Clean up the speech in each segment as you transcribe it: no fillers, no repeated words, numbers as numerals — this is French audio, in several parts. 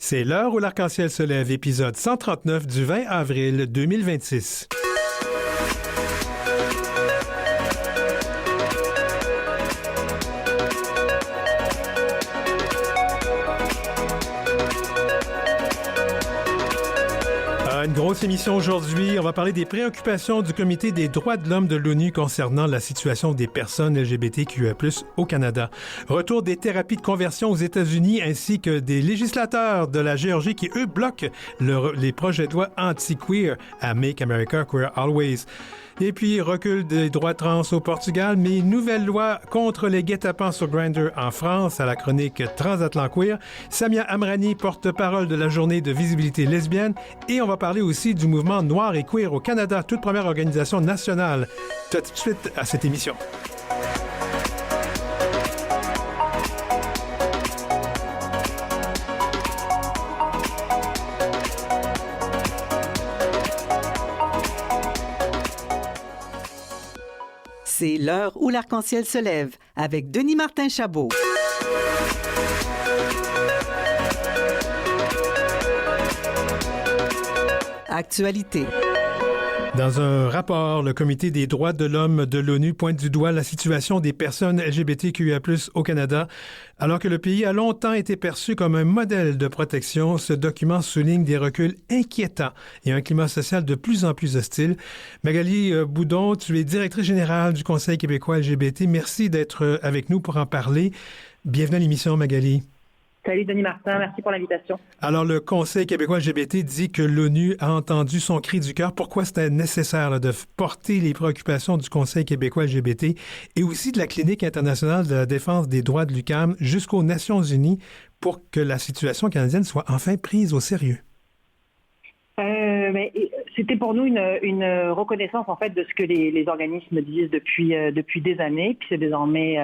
C'est l'heure où l'arc-en-ciel se lève, épisode 139 du 20 avril 2026. Une grosse émission aujourd'hui. On va parler des préoccupations du Comité des droits de l'homme de l'ONU concernant la situation des personnes LGBTQIA+, au Canada. Retour des thérapies de conversion aux États-Unis ainsi que des législateurs de la Géorgie qui, eux, bloquent les projets de loi anti-queer à Make America Queer Always. Et puis, recul des droits trans au Portugal, mais nouvelle loi contre les guet-apens sur Grindr en France à la chronique Transatlant Queer. Samia Amrani, porte-parole de la journée de visibilité lesbienne. Et on va parler aussi du mouvement noir et queer au Canada, toute première organisation nationale. Tout de suite à cette émission. C'est l'heure où l'arc-en-ciel se lève avec Denis Martin Chabot. Actualité. Dans un rapport, le Comité des droits de l'homme de l'ONU pointe du doigt la situation des personnes LGBTQIA+, au Canada. Alors que le pays a longtemps été perçu comme un modèle de protection, ce document souligne des reculs inquiétants et un climat social de plus en plus hostile. Magali Boudon, tu es directrice générale du Conseil québécois LGBT. Merci d'être avec nous pour en parler. Bienvenue à l'émission, Magali. Salut Denis Martin, merci pour l'invitation. Alors, le Conseil québécois LGBT dit que l'ONU a entendu son cri du cœur. Pourquoi c'était nécessaire de porter les préoccupations du Conseil québécois LGBT et aussi de la Clinique internationale de la défense des droits de l'UQAM jusqu'aux Nations unies pour que la situation canadienne soit enfin prise au sérieux? C'était pour nous une reconnaissance en fait de ce que les organismes disent depuis des années, puis c'est désormais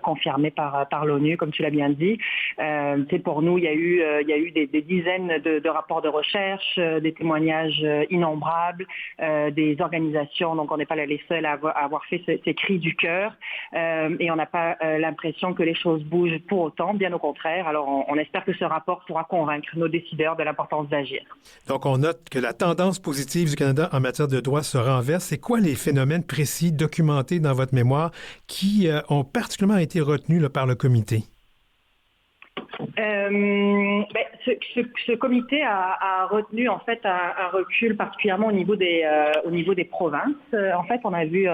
confirmé par l'ONU, comme tu l'as bien dit. C'est pour nous, il y a eu des dizaines de rapports de recherche, des témoignages innombrables, des organisations. Donc on n'est pas les seuls à avoir fait ces cris du cœur, et on n'a pas l'impression que les choses bougent pour autant, bien au contraire. Alors on espère que ce rapport pourra convaincre nos décideurs de l'importance d'agir. Donc on note que la tendance positive du Canada en matière de droits se renverse. C'est quoi les phénomènes précis documentés dans votre mémoire qui ont particulièrement été retenus par le comité? Ce comité a retenu en fait un recul particulièrement au niveau des provinces. En fait, on a vu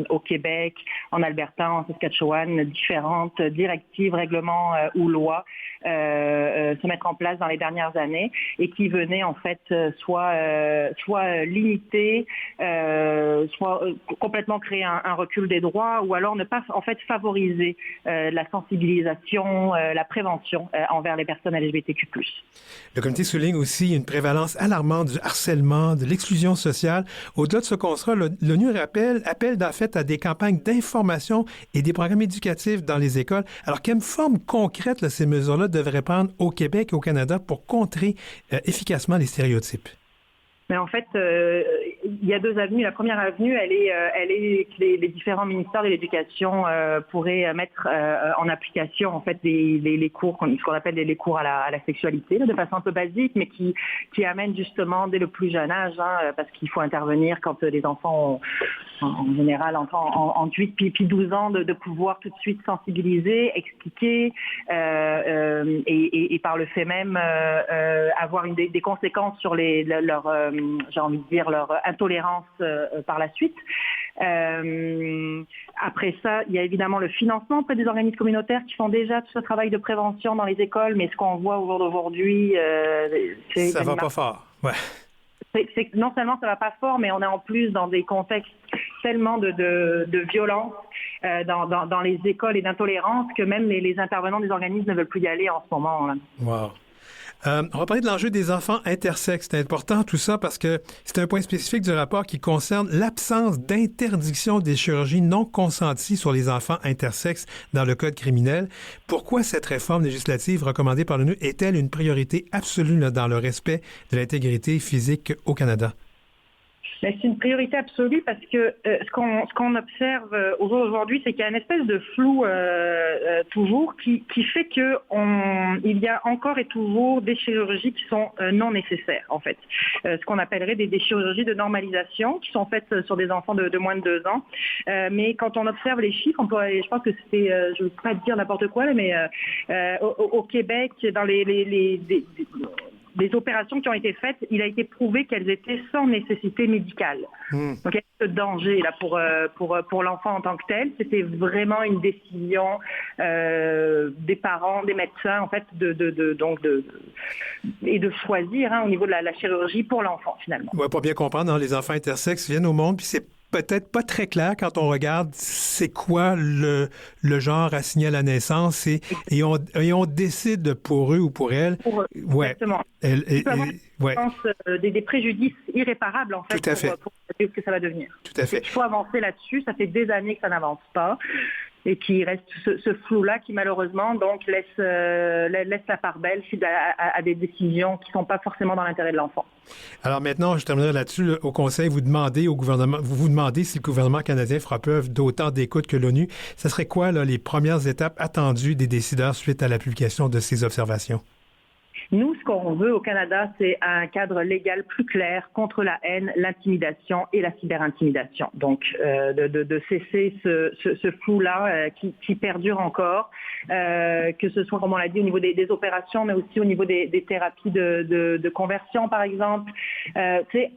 au Québec, en Alberta, en Saskatchewan, différentes directives, règlements ou lois se mettre en place dans les dernières années et qui venaient en fait soit limiter, soit complètement créer un recul des droits, ou alors ne pas en fait favoriser la sensibilisation, la prévention envers les personnes LGBTQ+. Le comité souligne aussi une prévalence alarmante du harcèlement, de l'exclusion sociale. Au-delà de ce constat, l'ONU appelle en fait à des campagnes d'information et des programmes éducatifs dans les écoles. Alors, quelle forme concrète ces mesures-là devraient prendre au Québec et au Canada pour contrer efficacement les stéréotypes? Mais en fait, il y a deux avenues. La première avenue, elle est que les différents ministères de l'Éducation pourraient mettre en application en fait les cours, ce qu'on appelle les cours à la sexualité, de façon un peu basique, mais qui amènent justement dès le plus jeune âge, parce qu'il faut intervenir quand les enfants ont, en général entre 8 puis 12 ans, de pouvoir tout de suite sensibiliser, expliquer et par le fait même avoir des conséquences sur leur j'ai envie de dire leur intolérance par la suite. Après ça, il y a évidemment le financement auprès des organismes communautaires qui font déjà tout ce travail de prévention dans les écoles, mais ce qu'on voit au jour d'aujourd'hui, c'est... Ça va pas fort, ouais. C'est non seulement ça va pas fort, mais on est en plus dans des contextes tellement de violence dans les écoles et d'intolérance que même les intervenants des organismes ne veulent plus y aller en ce moment. Là. Wow. On va parler de l'enjeu des enfants intersexes. C'est important tout ça parce que c'est un point spécifique du rapport qui concerne l'absence d'interdiction des chirurgies non consenties sur les enfants intersexes dans le code criminel. Pourquoi cette réforme législative recommandée par l'ONU est-elle une priorité absolue dans le respect de l'intégrité physique au Canada? Mais c'est une priorité absolue parce que ce qu'on observe aujourd'hui, c'est qu'il y a une espèce de flou toujours qui fait que il y a encore et toujours des chirurgies qui sont non nécessaires en fait. Ce qu'on appellerait des chirurgies de normalisation qui sont faites sur des enfants de moins de 2 ans. Mais quand on observe les chiffres, je pense que c'était, je ne veux pas dire n'importe quoi, mais au Québec, dans des opérations qui ont été faites, il a été prouvé qu'elles étaient sans nécessité médicale. Donc il y a ce danger là pour l'enfant en tant que tel. C'était vraiment une décision des parents, des médecins en fait et de choisir au niveau de la chirurgie pour l'enfant finalement. Ouais, pour bien comprendre, les enfants intersexes viennent au monde puis c'est peut-être pas très clair quand on regarde c'est quoi le genre assigné à la naissance et on décide pour eux ou pour elles. Pour eux, exactement. Ouais. Des préjudices irréparables en fait, tout à fait. Pour ce que ça va devenir. Tout à fait. Il faut avancer là-dessus. Ça fait des années que ça n'avance pas. Et qui reste ce flou-là qui malheureusement donc laisse la part belle à des décisions qui ne sont pas forcément dans l'intérêt de l'enfant. Alors maintenant, je terminerai là-dessus. Au Conseil, vous demandez au gouvernement, vous demandez si le gouvernement canadien fera preuve d'autant d'écoute que l'ONU. Ce serait quoi les premières étapes attendues des décideurs suite à la publication de ces observations? Nous, ce qu'on veut au Canada, c'est un cadre légal plus clair contre la haine, l'intimidation et la cyberintimidation. Donc, de cesser ce flou-là qui perdure encore, que ce soit, comme on l'a dit, au niveau des opérations, mais aussi au niveau des thérapies de conversion, par exemple. Ça fait,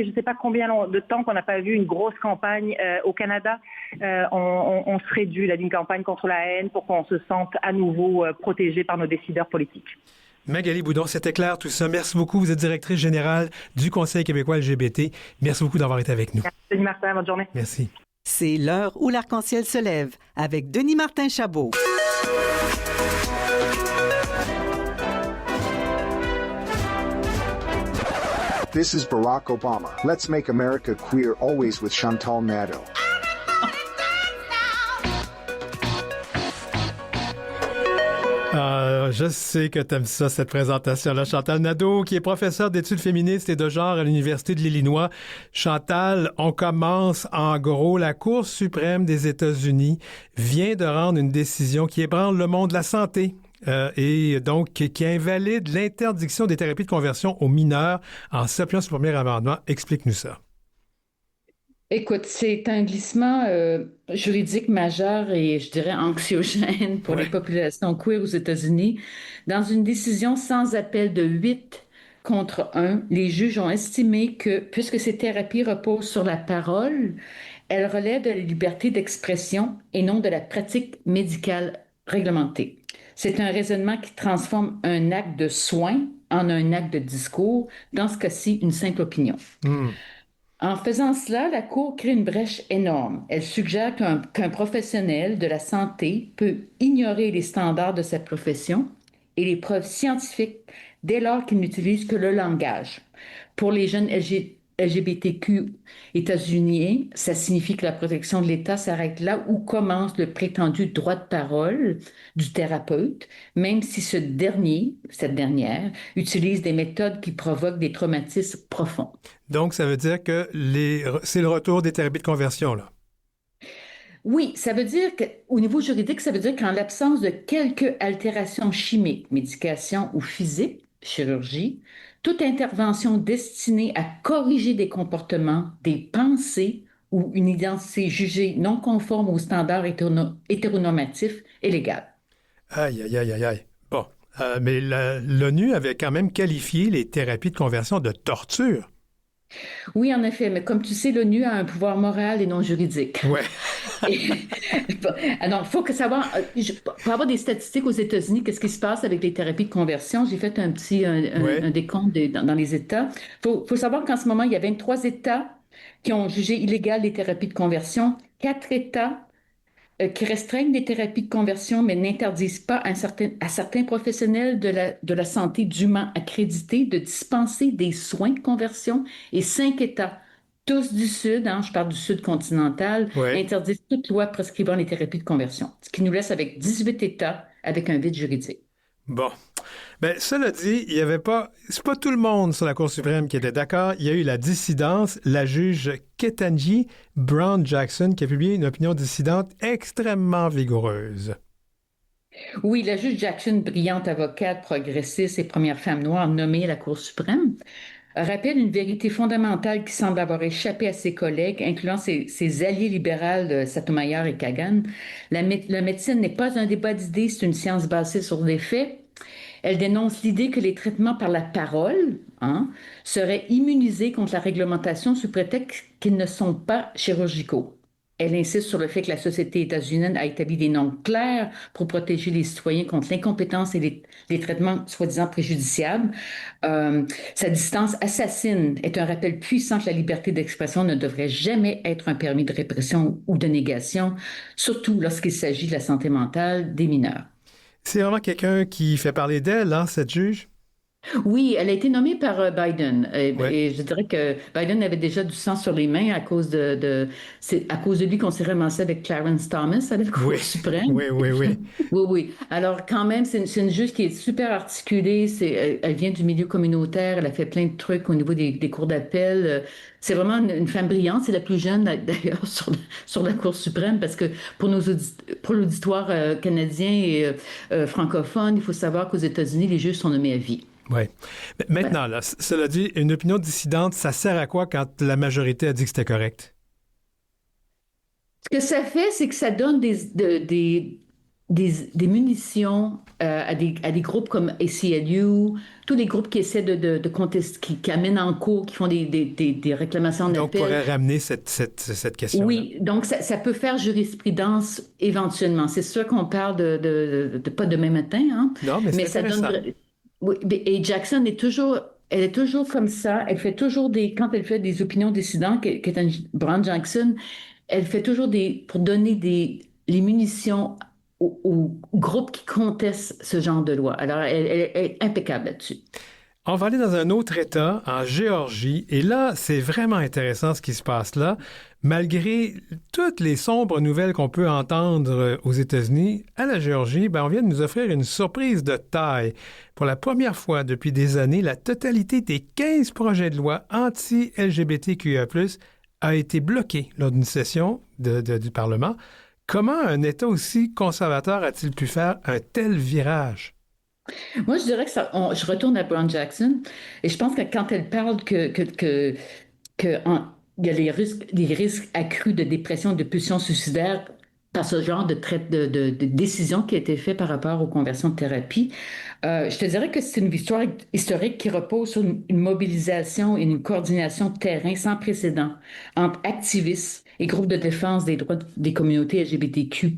je ne sais pas combien de temps qu'on n'a pas vu une grosse campagne au Canada. On serait dû d'une campagne contre la haine pour qu'on se sente à nouveau protégé par nos décideurs politiques. Magali Boudon, c'était clair tout ça. Merci beaucoup. Vous êtes directrice générale du Conseil québécois LGBT. Merci beaucoup d'avoir été avec nous. Merci, Denis Martin. Bonne journée. Merci. C'est l'heure où l'arc-en-ciel se lève avec Denis Martin Chabot. This is Barack Obama. Let's make America queer always with Chantal Nadeau. Je sais que tu aimes ça, cette présentation-là. Chantal Nadeau, qui est professeure d'études féministes et de genre à l'Université de l'Illinois. Chantal, on commence en gros. La Cour suprême des États-Unis vient de rendre une décision qui ébranle le monde de la santé. Et donc, qui invalide l'interdiction des thérapies de conversion aux mineurs en s'appuyant sur le premier amendement. Explique-nous ça. Écoute, c'est un glissement juridique majeur et je dirais anxiogène pour les populations queer aux États-Unis. Dans une décision sans appel de 8 contre 1, les juges ont estimé que, puisque ces thérapies reposent sur la parole, elles relèvent de la liberté d'expression et non de la pratique médicale réglementée. C'est un raisonnement qui transforme un acte de soin en un acte de discours, dans ce cas-ci, une simple opinion. En faisant cela, la Cour crée une brèche énorme. Elle suggère qu'un professionnel de la santé peut ignorer les standards de sa profession et les preuves scientifiques dès lors qu'il n'utilise que le langage. Pour les jeunes LGBTQ états-uniens, ça signifie que la protection de l'État s'arrête là où commence le prétendu droit de parole du thérapeute, même si cette dernière, utilise des méthodes qui provoquent des traumatismes profonds. Donc, ça veut dire que c'est le retour des thérapies de conversion, là? Oui, ça veut dire qu'au niveau juridique, ça veut dire qu'en l'absence de quelque altération chimique, médication ou physique, chirurgie, toute intervention destinée à corriger des comportements, des pensées ou une identité jugée non conforme aux standards hétéronormatifs est légale. Aïe, aïe, aïe, aïe, aïe. Bon, mais l'ONU avait quand même qualifié les thérapies de conversion de torture. Oui, en effet, mais comme tu sais, l'ONU a un pouvoir moral et non juridique. Ouais. Alors, il faut savoir, pour avoir des statistiques aux États-Unis, qu'est-ce qui se passe avec les thérapies de conversion? J'ai fait un décompte dans les États. Il faut savoir qu'en ce moment, il y a 23 États qui ont jugé illégales les thérapies de conversion, 4 États qui restreignent les thérapies de conversion, mais n'interdisent pas à certains professionnels de la santé dûment accrédités de dispenser des soins de conversion, et 5 États, tous du Sud, je parle du Sud continental, interdisent toute loi prescrivant les thérapies de conversion, ce qui nous laisse avec 18 États avec un vide juridique. Bon. Ben, cela dit, il y avait pas, c'est pas tout le monde sur la Cour suprême qui était d'accord. Il y a eu la dissidence, la juge Ketanji Brown Jackson qui a publié une opinion dissidente extrêmement vigoureuse. Oui, la juge Jackson, brillante avocate progressiste et première femme noire nommée à la Cour suprême, rappelle une vérité fondamentale qui semble avoir échappé à ses collègues, incluant ses alliés libéraux Sotomayor et Kagan. La médecine n'est pas un débat d'idées, c'est une science basée sur des faits. Elle dénonce l'idée que les traitements par la parole seraient immunisés contre la réglementation sous prétexte qu'ils ne sont pas chirurgicaux. Elle insiste sur le fait que la société états-unienne a établi des normes claires pour protéger les citoyens contre l'incompétence et les traitements soi-disant préjudiciables. Sa distance assassine est un rappel puissant que la liberté d'expression ne devrait jamais être un permis de répression ou de négation, surtout lorsqu'il s'agit de la santé mentale des mineurs. C'est vraiment quelqu'un qui fait parler d'elle, hein, cette juge? Oui, elle a été nommée par Biden. Ouais. Et je dirais que Biden avait déjà du sang sur les mains à cause c'est à cause de lui qu'on s'est ramassé avec Clarence Thomas à la Cour Oui, suprême. oui, oui, oui. Oui, oui. Alors, quand même, c'est une juge qui est super articulée. Elle vient du milieu communautaire. Elle a fait plein de trucs au niveau des cours d'appel. C'est vraiment une femme brillante. C'est la plus jeune, d'ailleurs, sur la Cour suprême parce que pour l'auditoire canadien et francophone, il faut savoir qu'aux États-Unis, les juges sont nommés à vie. Oui. Maintenant, là, cela dit, une opinion dissidente, ça sert à quoi quand la majorité a dit que c'était correct? Ce que ça fait, c'est que ça donne des munitions à des groupes comme ACLU, tous les groupes qui essaient de contester, qui amènent en cours, qui font des réclamations en Donc, on appel. pourrait ramener cette question-là. Oui, donc ça peut faire jurisprudence éventuellement. C'est sûr qu'on parle de pas demain matin, hein, Non, mais c'est ça intéressant. donne. Oui, et Jackson elle est toujours comme ça. Elle fait toujours quand elle fait des opinions dissidentes, Brown Jackson, elle fait toujours pour donner les munitions aux groupes qui contestent ce genre de loi. Alors, elle est impeccable là-dessus. On va aller dans un autre État, en Géorgie, et là, c'est vraiment intéressant ce qui se passe là. Malgré toutes les sombres nouvelles qu'on peut entendre aux États-Unis, à la Géorgie, on vient de nous offrir une surprise de taille. Pour la première fois depuis des années, la totalité des 15 projets de loi anti-LGBTQIA+, a été bloquée lors d'une session du Parlement. Comment un État aussi conservateur a-t-il pu faire un tel virage? Moi, je dirais que je retourne à Brown Jackson et je pense que quand elle parle il y a les risques accrus de dépression, de pulsions suicidaires par ce genre de décision qui a été faite par rapport aux conversions de thérapie, je te dirais que c'est une victoire historique qui repose sur une mobilisation et une coordination de terrain sans précédent entre activistes et groupes de défense des droits des communautés LGBTQ+.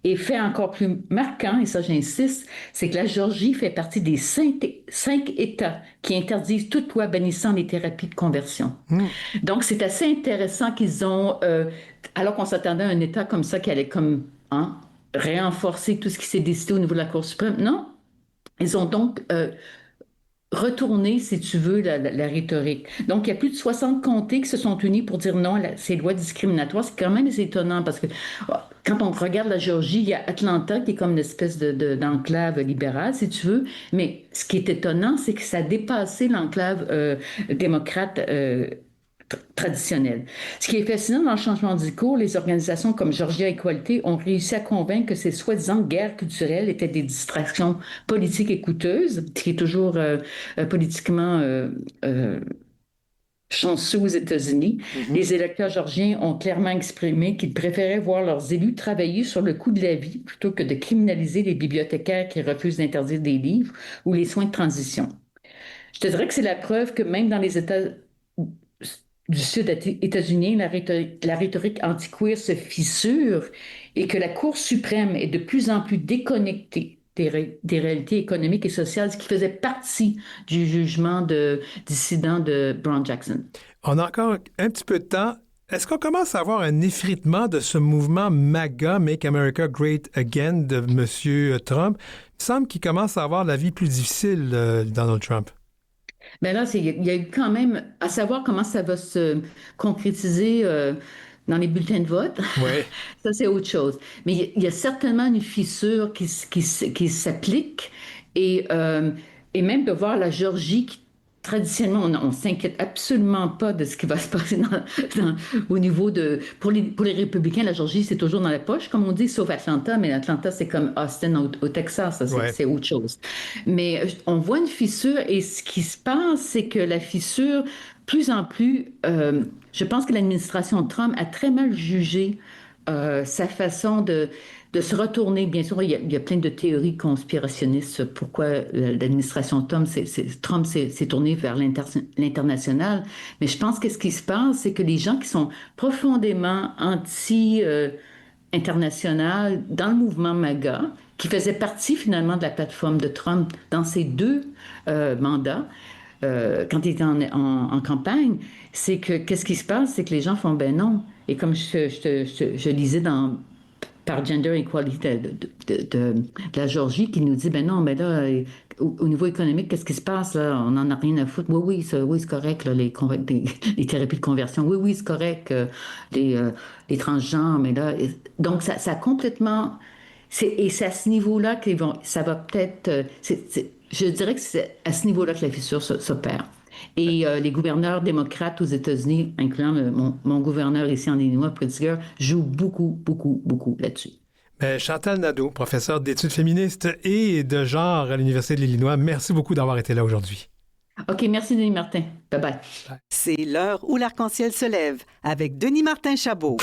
Et fait encore plus marquant, et ça j'insiste, c'est que la Géorgie fait partie des cinq États qui interdisent toute loi bannissant les thérapies de conversion. Donc c'est assez intéressant qu'ils ont, alors qu'on s'attendait à un État comme ça qui allait renforcer tout ce qui s'est décidé au niveau de la Cour suprême. Non, ils ont donc retourné, si tu veux, la rhétorique. Donc, il y a plus de 60 comtés qui se sont unis pour dire non à ces lois discriminatoires. C'est quand même étonnant parce que quand on regarde la Géorgie, il y a Atlanta qui est comme une espèce d'enclave libérale, si tu veux. Mais ce qui est étonnant, c'est que ça a dépassé l'enclave démocrate traditionnelle. Ce qui est fascinant dans le changement de discours, les organisations comme Georgia Equality ont réussi à convaincre que ces soi-disant guerres culturelles étaient des distractions politiques et coûteuses, ce qui est toujours politiquement chanceux aux États-Unis. Les électeurs georgiens ont clairement exprimé qu'ils préféraient voir leurs élus travailler sur le coût de la vie plutôt que de criminaliser les bibliothécaires qui refusent d'interdire des livres ou les soins de transition. Je te dirais que c'est la preuve que même dans les États du Sud états-unien, la rhétorique anti-queer se fissure et que la Cour suprême est de plus en plus déconnectée des réalités économiques et sociales, ce qui faisait partie du jugement dissident de Brown Jackson. On a encore un petit peu de temps. Est-ce qu'on commence à avoir un effritement de ce mouvement MAGA, Make America Great Again, de M. Trump? Il me semble qu'il commence à avoir la vie plus difficile, Donald Trump. Bien là, il y a eu quand même à savoir comment ça va se concrétiser dans les bulletins de vote. Ouais. Ça, c'est autre chose. Mais il y a certainement une fissure qui s'applique Et même de voir la Géorgie qui, traditionnellement, on ne s'inquiète absolument pas de ce qui va se passer au niveau de... Pour les républicains, la Géorgie, c'est toujours dans la poche, comme on dit, sauf Atlanta, mais Atlanta, c'est comme Austin au Texas, ça, Ouais. c'est autre chose. Mais on voit une fissure et ce qui se passe, c'est que la fissure, plus en plus, je pense que l'administration Trump a très mal jugé sa façon de se retourner. Bien sûr, il y a plein de théories conspirationnistes sur pourquoi l'administration Trump s'est tournée vers l'international. Mais je pense que ce qui se passe, c'est que les gens qui sont profondément anti-international dans le mouvement MAGA, qui faisaient partie finalement de la plateforme de Trump dans ses deux mandats, quand il était en campagne, c'est que qu'est-ce qui se passe? C'est que les gens font ben non. Et comme je lisais par Gender Equality de la Géorgie qui nous dit ben non, mais là, au niveau économique, qu'est-ce qui se passe là? On n'en a rien à foutre. Oui, c'est correct, là, les thérapies de conversion. Oui, c'est correct, les transgenres, mais là. Donc, ça a complètement. Et c'est à ce niveau-là ça va peut-être. Je dirais que c'est à ce niveau-là que la fissure s'opère. Et les gouverneurs démocrates aux États-Unis, incluant mon gouverneur ici en Illinois, Pritzker, jouent beaucoup, beaucoup, beaucoup là-dessus. Chantal Nadeau, professeure d'études féministes et de genre à l'Université de l'Illinois, merci beaucoup d'avoir été là aujourd'hui. OK, merci Denis Martin. Bye-bye. C'est l'heure où l'arc-en-ciel se lève avec Denis Martin Chabot.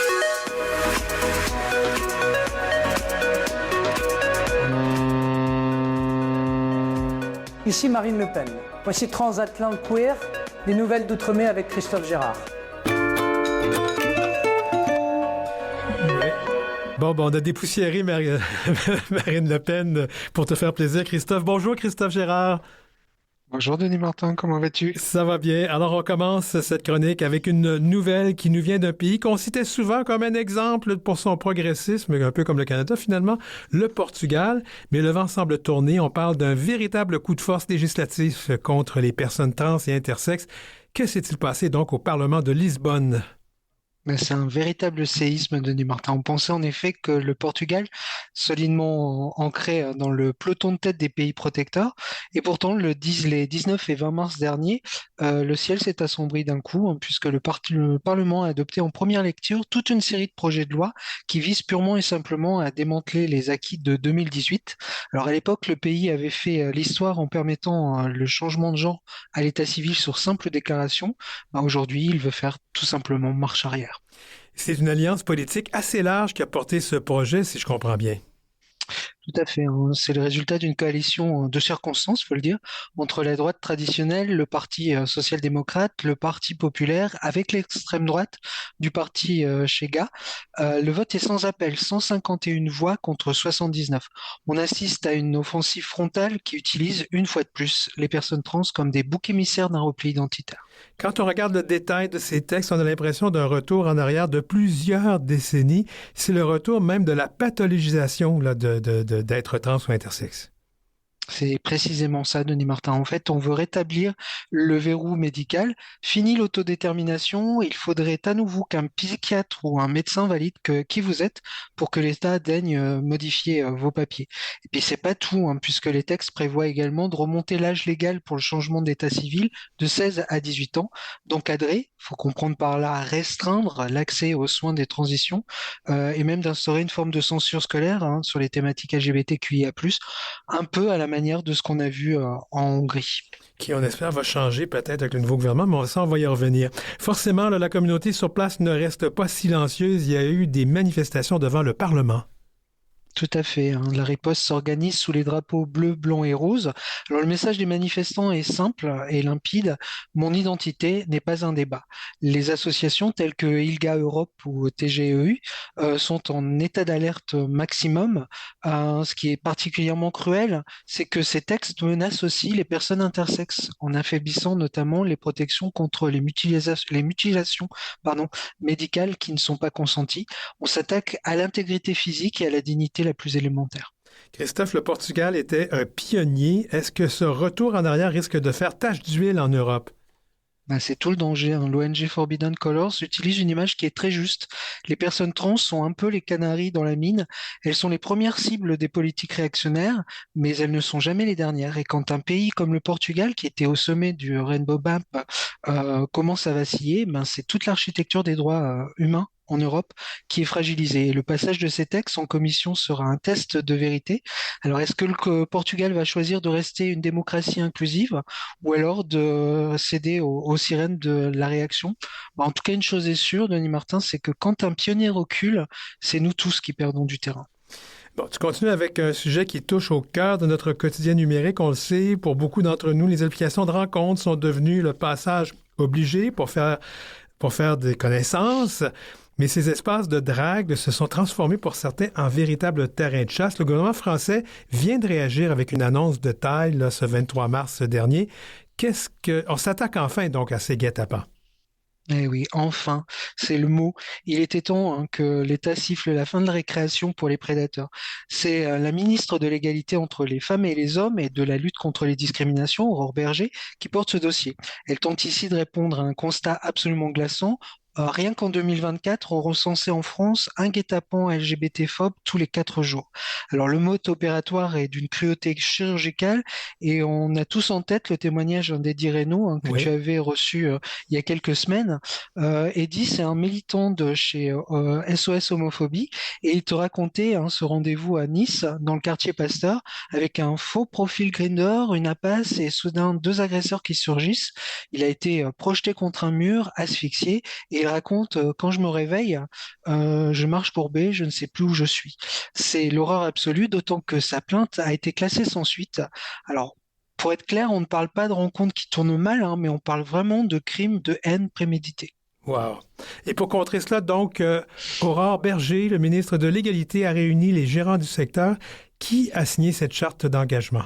Ici Marine Le Pen. Voici Transatlantique Queer, des nouvelles d'Outre-mer avec Christophe Gérard. Bon, on a dépoussiéré Marine Le Pen pour te faire plaisir, Christophe. Bonjour, Christophe Gérard. Bonjour Denis Martin, comment vas-tu? Ça va bien. Alors, on commence cette chronique avec une nouvelle qui nous vient d'un pays qu'on citait souvent comme un exemple pour son progressisme, un peu comme le Canada finalement, le Portugal. Mais le vent semble tourner. On parle d'un véritable coup de force législatif contre les personnes trans et intersexes. Que s'est-il passé donc au Parlement de Lisbonne? Mais c'est un véritable séisme, Denis Martin. On pensait en effet que le Portugal, solidement ancré dans le peloton de tête des pays protecteurs, et pourtant les 19 et 20 mars dernier, le ciel s'est assombri d'un coup, hein, puisque le Parlement a adopté en première lecture toute une série de projets de loi qui visent purement et simplement à démanteler les acquis de 2018. Alors à l'époque, le pays avait fait l'histoire en permettant le changement de genre à l'état civil sur simple déclaration. Aujourd'hui, il veut faire tout simplement marche arrière. C'est une alliance politique assez large qui a porté ce projet, si je comprends bien. Tout à fait, hein. C'est le résultat d'une coalition de circonstances, faut le dire, entre la droite traditionnelle, le parti social-démocrate, le parti populaire, avec l'extrême droite du parti Chega. Le vote est sans appel, 151 voix contre 79. On assiste à une offensive frontale qui utilise une fois de plus les personnes trans comme des boucs émissaires d'un repli identitaire. Quand on regarde le détail de ces textes, on a l'impression d'un retour en arrière de plusieurs décennies. C'est le retour même de la pathologisation là, d'être trans ou intersexe. C'est précisément ça, Denis Martin. En fait, on veut rétablir le verrou médical. Fini l'autodétermination. Il faudrait à nouveau qu'un psychiatre ou un médecin valide qui vous êtes pour que l'État daigne modifier vos papiers. Et puis, c'est pas tout, hein, puisque les textes prévoient également de remonter l'âge légal pour le changement d'état civil de 16 à 18 ans, d'encadrer, faut comprendre par là restreindre l'accès aux soins des transitions, et même d'instaurer une forme de censure scolaire hein, sur les thématiques LGBTQIA+, un peu à la manière de ce qu'on a vu en Hongrie. Qui, on espère, va changer peut-être avec le nouveau gouvernement, mais ça, on va y revenir. Forcément, là, la communauté sur place ne reste pas silencieuse. Il y a eu des manifestations devant le Parlement. Tout à fait, hein. La riposte s'organise sous les drapeaux bleu, blanc et rose. Alors le message des manifestants est simple et limpide. Mon identité n'est pas un débat. Les associations telles que ILGA Europe ou TGEU sont en état d'alerte maximum. Ce qui est particulièrement cruel, c'est que ces textes menacent aussi les personnes intersexes en affaiblissant notamment les protections contre les mutilations médicales qui ne sont pas consenties. On s'attaque à l'intégrité physique et à la dignité la plus élémentaire. Christophe, le Portugal était un pionnier. Est-ce que ce retour en arrière risque de faire tache d'huile en Europe? Ben, c'est tout le danger, hein. L'ONG Forbidden Colors utilise une image qui est très juste. Les personnes trans sont un peu les canaris dans la mine. Elles sont les premières cibles des politiques réactionnaires, mais elles ne sont jamais les dernières. Et quand un pays comme le Portugal, qui était au sommet du Rainbow Bump, commence à vaciller, ben, c'est toute l'architecture des droits humains en Europe qui est fragilisée. Et le passage de ces textes en commission sera un test de vérité. Alors, est-ce que le Portugal va choisir de rester une démocratie inclusive ou alors de céder aux sirènes de la réaction? Bah, en tout cas, une chose est sûre, Denis Martin, c'est que quand un pionnier recule, c'est nous tous qui perdons du terrain. Bon, tu continues avec un sujet qui touche au cœur de notre quotidien numérique. On le sait, pour beaucoup d'entre nous, les applications de rencontres sont devenues le passage obligé pour faire des connaissances. Mais ces espaces de drague se sont transformés pour certains en véritables terrains de chasse. Le gouvernement français vient de réagir avec une annonce de taille là, ce 23 mars dernier. On s'attaque enfin donc à ces guet-apens. Eh oui, enfin, c'est le mot. Il était temps hein, que l'État siffle la fin de la récréation pour les prédateurs. C'est la ministre de l'égalité entre les femmes et les hommes et de la lutte contre les discriminations, Aurore Berger, qui porte ce dossier. Elle tente ici de répondre à un constat absolument glaçant. Rien qu'en 2024, on recensait en France un guet-apens LGBT-phobe tous les 4 jours. Alors le mode opératoire est d'une cruauté chirurgicale et on a tous en tête le témoignage d'Eddie Reynaud hein, que Oui. tu avais reçu il y a quelques semaines. Eddie, c'est un militant de chez SOS Homophobie et il te racontait hein, ce rendez-vous à Nice, dans le quartier Pasteur, avec un faux profil Grindr, une impasse et soudain 2 agresseurs qui surgissent. Il a été projeté contre un mur, asphyxié et il raconte quand je me réveille, je marche courbé, je ne sais plus où je suis. C'est l'horreur absolue, d'autant que sa plainte a été classée sans suite. Alors, pour être clair, on ne parle pas de rencontres qui tournent mal, hein, mais on parle vraiment de crimes de haine prémédités. Wow. Et pour contrer cela, donc, Aurore Berger, le ministre de l'Égalité, a réuni les gérants du secteur. Qui a signé cette charte d'engagement?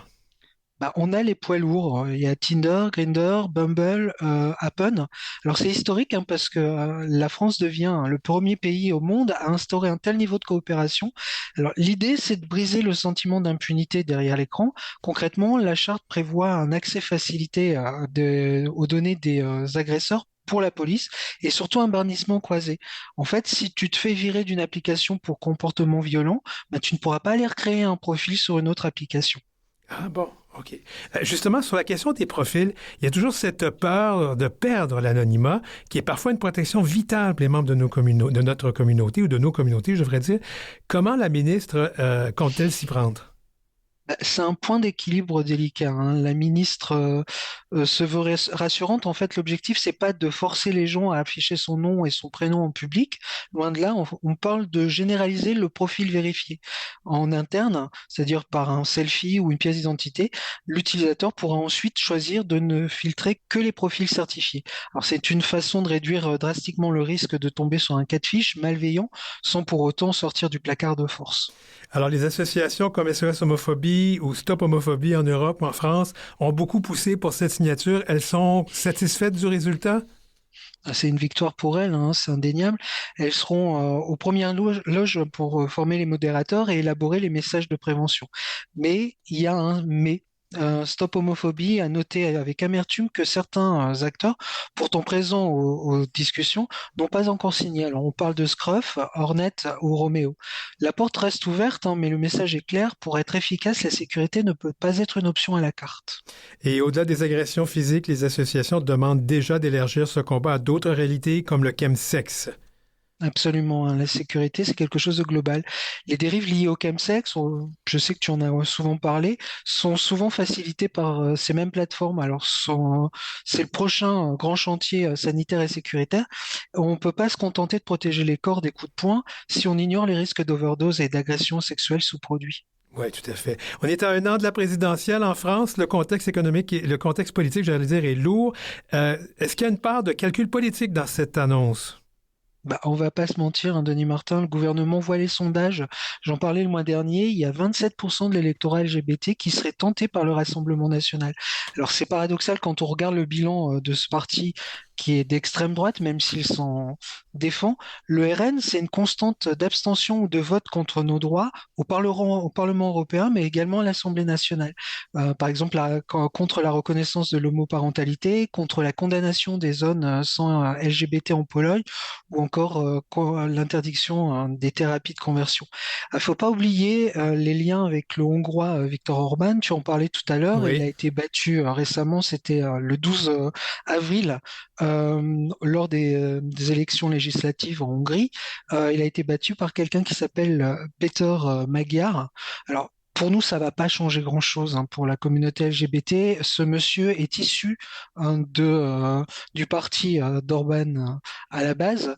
Bah, on a les poids lourds. Il y a Tinder, Grindr, Bumble, Happen. Alors c'est historique hein, parce que la France devient hein, le premier pays au monde à instaurer un tel niveau de coopération. Alors l'idée, c'est de briser le sentiment d'impunité derrière l'écran. Concrètement, la charte prévoit un accès facilité aux données des agresseurs pour la police et surtout un bannissement croisé. En fait, si tu te fais virer d'une application pour comportement violent, bah, tu ne pourras pas aller recréer un profil sur une autre application. Ah bon, OK. Justement, sur la question des profils, il y a toujours cette peur de perdre l'anonymat, qui est parfois une protection vitale pour les membres de de notre communauté ou de nos communautés, je devrais dire. Comment la ministre compte-t-elle s'y prendre? Bah, c'est un point d'équilibre délicat, hein. La ministre se veut rassurante. En fait, l'objectif, c'est pas de forcer les gens à afficher son nom et son prénom en public. Loin de là, on parle de généraliser le profil vérifié. En interne, c'est-à-dire par un selfie ou une pièce d'identité, l'utilisateur pourra ensuite choisir de ne filtrer que les profils certifiés. Alors, c'est une façon de réduire drastiquement le risque de tomber sur un cas de fiche malveillant sans pour autant sortir du placard de force. Alors, les associations comme SOS Homophobie ou Stop Homophobie en Europe ou en France ont beaucoup poussé pour cette signature. Elles sont satisfaites du résultat? C'est une victoire pour elles, hein, c'est indéniable. Elles seront aux premières loges pour former les modérateurs et élaborer les messages de prévention. Mais il y a un mais. Stop Homophobie a noté avec amertume que certains acteurs, pourtant présents aux discussions, n'ont pas encore signé. Alors on parle de Scruff, Hornet ou Roméo. La porte reste ouverte, hein, mais le message est clair. Pour être efficace, la sécurité ne peut pas être une option à la carte. Et au-delà des agressions physiques, les associations demandent déjà d'élargir ce combat à d'autres réalités comme le chemsex. Absolument, hein. La sécurité, c'est quelque chose de global. Les dérives liées au chemsex, je sais que tu en as souvent parlé, sont souvent facilitées par ces mêmes plateformes. Alors, c'est le prochain grand chantier sanitaire et sécuritaire. On ne peut pas se contenter de protéger les corps des coups de poing si on ignore les risques d'overdose et d'agression sexuelle sous produits. Oui, tout à fait. On est à 1 an de la présidentielle en France. Le contexte économique, le contexte politique, j'allais dire, est lourd. Est-ce qu'il y a une part de calcul politique dans cette annonce? Bah, on va pas se mentir, hein, Denis Martin, le gouvernement voit les sondages. J'en parlais le mois dernier, il y a 27% de l'électorat LGBT qui serait tenté par le Rassemblement national. Alors c'est paradoxal quand on regarde le bilan de ce parti qui est d'extrême droite, même s'il s'en défend. Le RN, c'est une constante d'abstention ou de vote contre nos droits au Parlement européen, mais également à l'Assemblée nationale. Par exemple, contre la reconnaissance de l'homoparentalité, contre la condamnation des zones sans LGBT en Pologne, ou encore l'interdiction des thérapies de conversion. Il ne faut pas oublier les liens avec le Hongrois Viktor Orban, tu en parlais tout à l'heure, il a Oui. été battu récemment, c'était le 12 avril, lors des élections législatives en Hongrie. Il a été battu par quelqu'un qui s'appelle Péter Magyar. Alors, pour nous, ça va pas changer grand-chose hein, pour la communauté LGBT. Ce monsieur est issu du parti d'Orban à la base.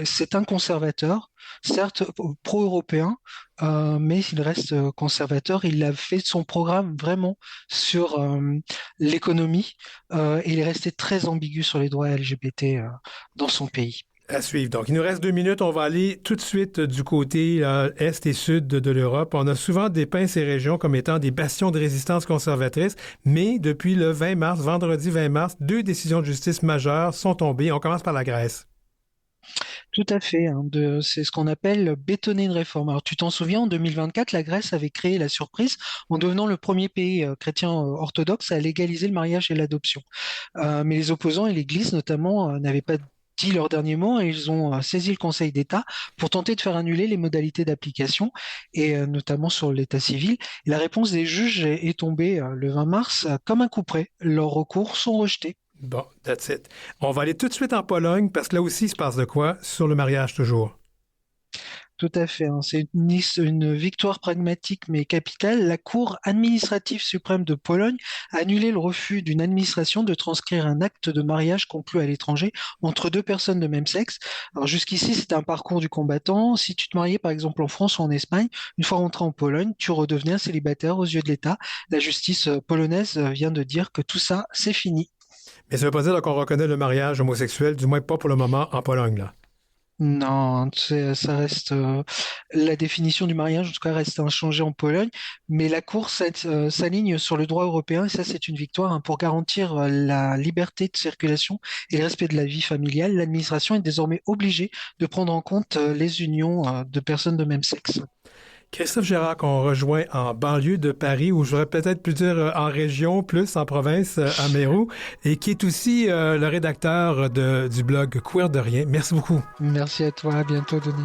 C'est un conservateur, certes pro-européen, mais il reste conservateur. Il a fait son programme vraiment sur l'économie et il est resté très ambigu sur les droits LGBT dans son pays. À suivre. Donc, il nous reste 2 minutes. On va aller tout de suite du côté est et sud de l'Europe. On a souvent dépeint ces régions comme étant des bastions de résistance conservatrice, mais depuis le 20 mars, vendredi 20 mars, 2 décisions de justice majeures sont tombées. On commence par la Grèce. Tout à fait, hein, c'est ce qu'on appelle bétonner une réforme. Alors, tu t'en souviens, en 2024, la Grèce avait créé la surprise en devenant le premier pays chrétien orthodoxe à légaliser le mariage et l'adoption. Mais les opposants et l'Église, notamment, n'avaient pas dit leur dernier mot et ils ont saisi le Conseil d'État pour tenter de faire annuler les modalités d'application et notamment sur l'état civil. Et la réponse des juges est tombée le 20 mars comme un coup près. Leurs recours sont rejetés. Bon, that's it. On va aller tout de suite en Pologne parce que là aussi, il se passe de quoi sur le mariage toujours. Tout à fait, hein. C'est une victoire pragmatique mais capitale. La Cour administrative suprême de Pologne a annulé le refus d'une administration de transcrire un acte de mariage conclu à l'étranger entre 2 personnes de même sexe. Alors jusqu'ici, c'était un parcours du combattant. Si tu te mariais par exemple en France ou en Espagne, une fois rentré en Pologne, tu redevenais un célibataire aux yeux de l'État. La justice polonaise vient de dire que tout ça, c'est fini. Mais ça veut pas dire là, qu'on reconnaît le mariage homosexuel, du moins pas pour le moment en Pologne, là. Non, ça reste la définition du mariage, en tout cas, reste inchangée en Pologne, mais la Cour s'aligne sur le droit européen et ça, c'est une victoire hein, pour garantir la liberté de circulation et le respect de la vie familiale. L'administration est désormais obligée de prendre en compte les unions de personnes de même sexe. Christophe Gérard, qu'on rejoint en banlieue de Paris, ou j'aurais peut-être pu dire en région, plus en province, à Mérou, et qui est aussi le rédacteur du blog Queer de Rien. Merci beaucoup. Merci à toi, à bientôt, Denis.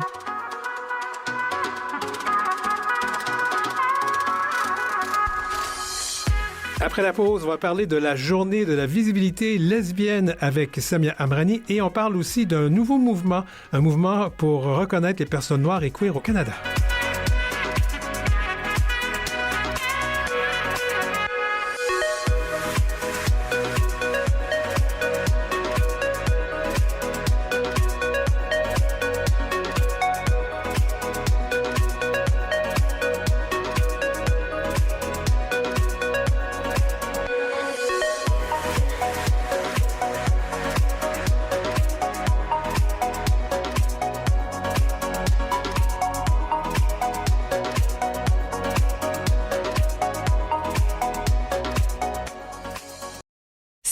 Après la pause, on va parler de la journée de la visibilité lesbienne avec Samia Amrani et on parle aussi d'un nouveau mouvement, un mouvement pour reconnaître les personnes noires et queer au Canada.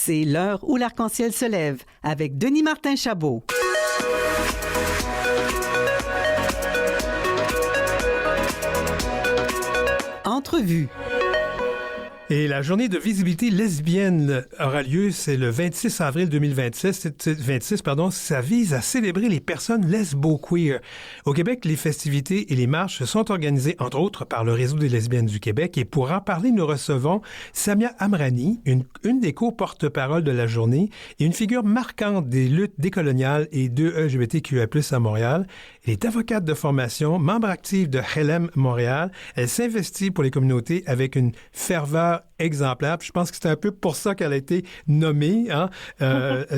C'est l'heure où l'arc-en-ciel se lève avec Denis Martin Chabot. Entrevue. Et la journée de visibilité lesbienne aura lieu, c'est le 26 avril 2026. 26, pardon, ça vise à célébrer les personnes lesbo-queer. Au Québec, les festivités et les marches sont organisées, entre autres, par le Réseau des lesbiennes du Québec. Et pour en parler, nous recevons Samia Amrani, une des co-porte-parole de la journée et une figure marquante des luttes décoloniales et de LGBTQIA+, à Montréal. Elle est avocate de formation, membre active de HLM Montréal. Elle s'investit pour les communautés avec une ferveur exemplaire. Puis je pense que c'est un peu pour ça qu'elle a été nommée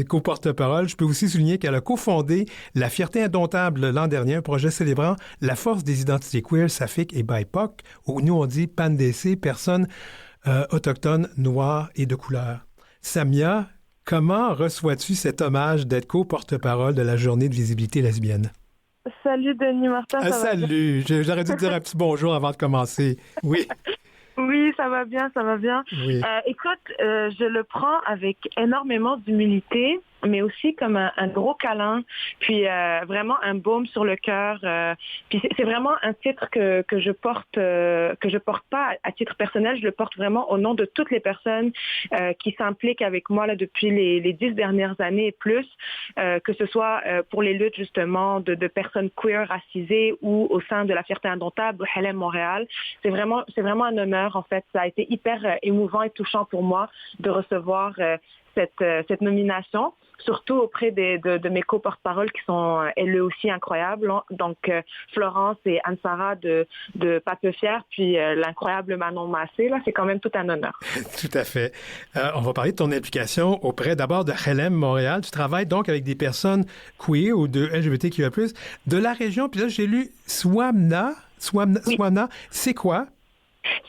co-porte-parole. Je peux aussi souligner qu'elle a cofondé La Fierté Indomptable l'an dernier, un projet célébrant la force des identités queer, saphiques et BIPOC, où nous on dit PANDC, personnes autochtones, noires et de couleur. Samia, comment reçois-tu cet hommage d'être co-porte-parole de la journée de visibilité lesbienne? Salut Denis Martin. Salut, j'aurais dû te dire un petit bonjour avant de commencer. Oui. Oui, ça va bien, ça va bien. Oui. Écoute, je le prends avec énormément d'humilité, mais aussi comme un gros câlin, puis vraiment un baume sur le cœur. Puis c'est vraiment un titre que je porte pas à titre personnel, je le porte vraiment au nom de toutes les personnes qui s'impliquent avec moi là depuis les 10 dernières années et plus, que ce soit pour les luttes justement de personnes queer racisées ou au sein de la Fierté indomptable ou Halem Montréal. C'est vraiment un honneur en fait. Ça a été hyper émouvant et touchant pour moi de recevoir cette nomination, surtout auprès de mes co-porte-paroles qui sont elles aussi incroyables. Donc, Florence et Anne-Sara de Pas peu fière, puis l'incroyable Manon Massé, là, c'est quand même tout un honneur. Tout à fait. On va parler de ton implication auprès d'abord de Halem Montréal. Tu travailles donc avec des personnes queer ou de LGBTQIA+, de la région. Puis là, j'ai lu SWAMNA. SWAMNA, c'est quoi?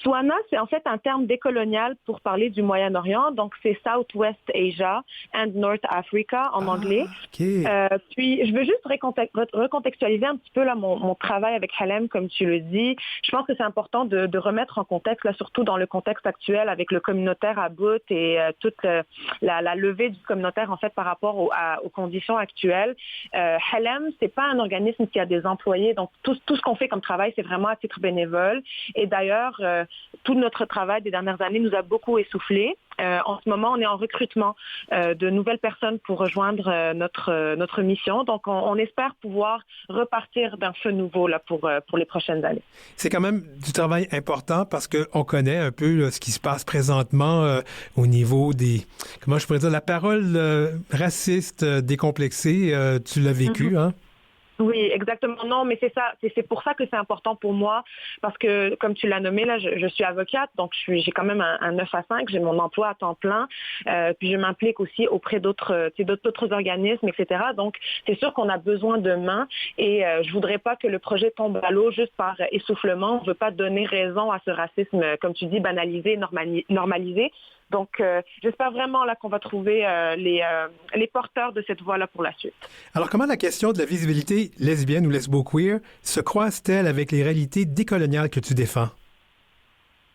SWANA, c'est en fait un terme décolonial pour parler du Moyen-Orient. Donc, c'est Southwest Asia and North Africa en anglais. Okay. Puis, je veux juste recontextualiser un petit peu là, mon travail avec Halem, comme tu le dis. Je pense que c'est important de remettre en contexte, là, surtout dans le contexte actuel avec le communautaire à bout et toute la levée du communautaire en fait par rapport aux conditions actuelles. Halem, c'est pas un organisme qui a des employés. Donc, tout ce qu'on fait comme travail, c'est vraiment à titre bénévole. Et d'ailleurs, tout notre travail des dernières années nous a beaucoup essoufflés. En ce moment, on est en recrutement de nouvelles personnes pour rejoindre notre mission. Donc, on espère pouvoir repartir d'un feu nouveau là, pour les prochaines années. C'est quand même du travail important parce qu'on connaît un peu là, ce qui se passe présentement au niveau des... Comment je pourrais dire? La parole raciste décomplexée, tu l'as vécu, hein? Oui, exactement. Non, mais c'est ça. C'est pour ça que c'est important pour moi, parce que, comme tu l'as nommé, là, je suis avocate, donc j'ai quand même un 9 à 5, j'ai mon emploi à temps plein, puis je m'implique aussi auprès d'autres organismes, etc. Donc, c'est sûr qu'on a besoin de mains et je voudrais pas que le projet tombe à l'eau juste par essoufflement. On veut pas donner raison à ce racisme, comme tu dis, banalisé, normalisé. Donc, j'espère vraiment là qu'on va trouver les porteurs de cette voie-là pour la suite. Alors, comment la question de la visibilité lesbienne ou lesbo-queer se croise-t-elle avec les réalités décoloniales que tu défends?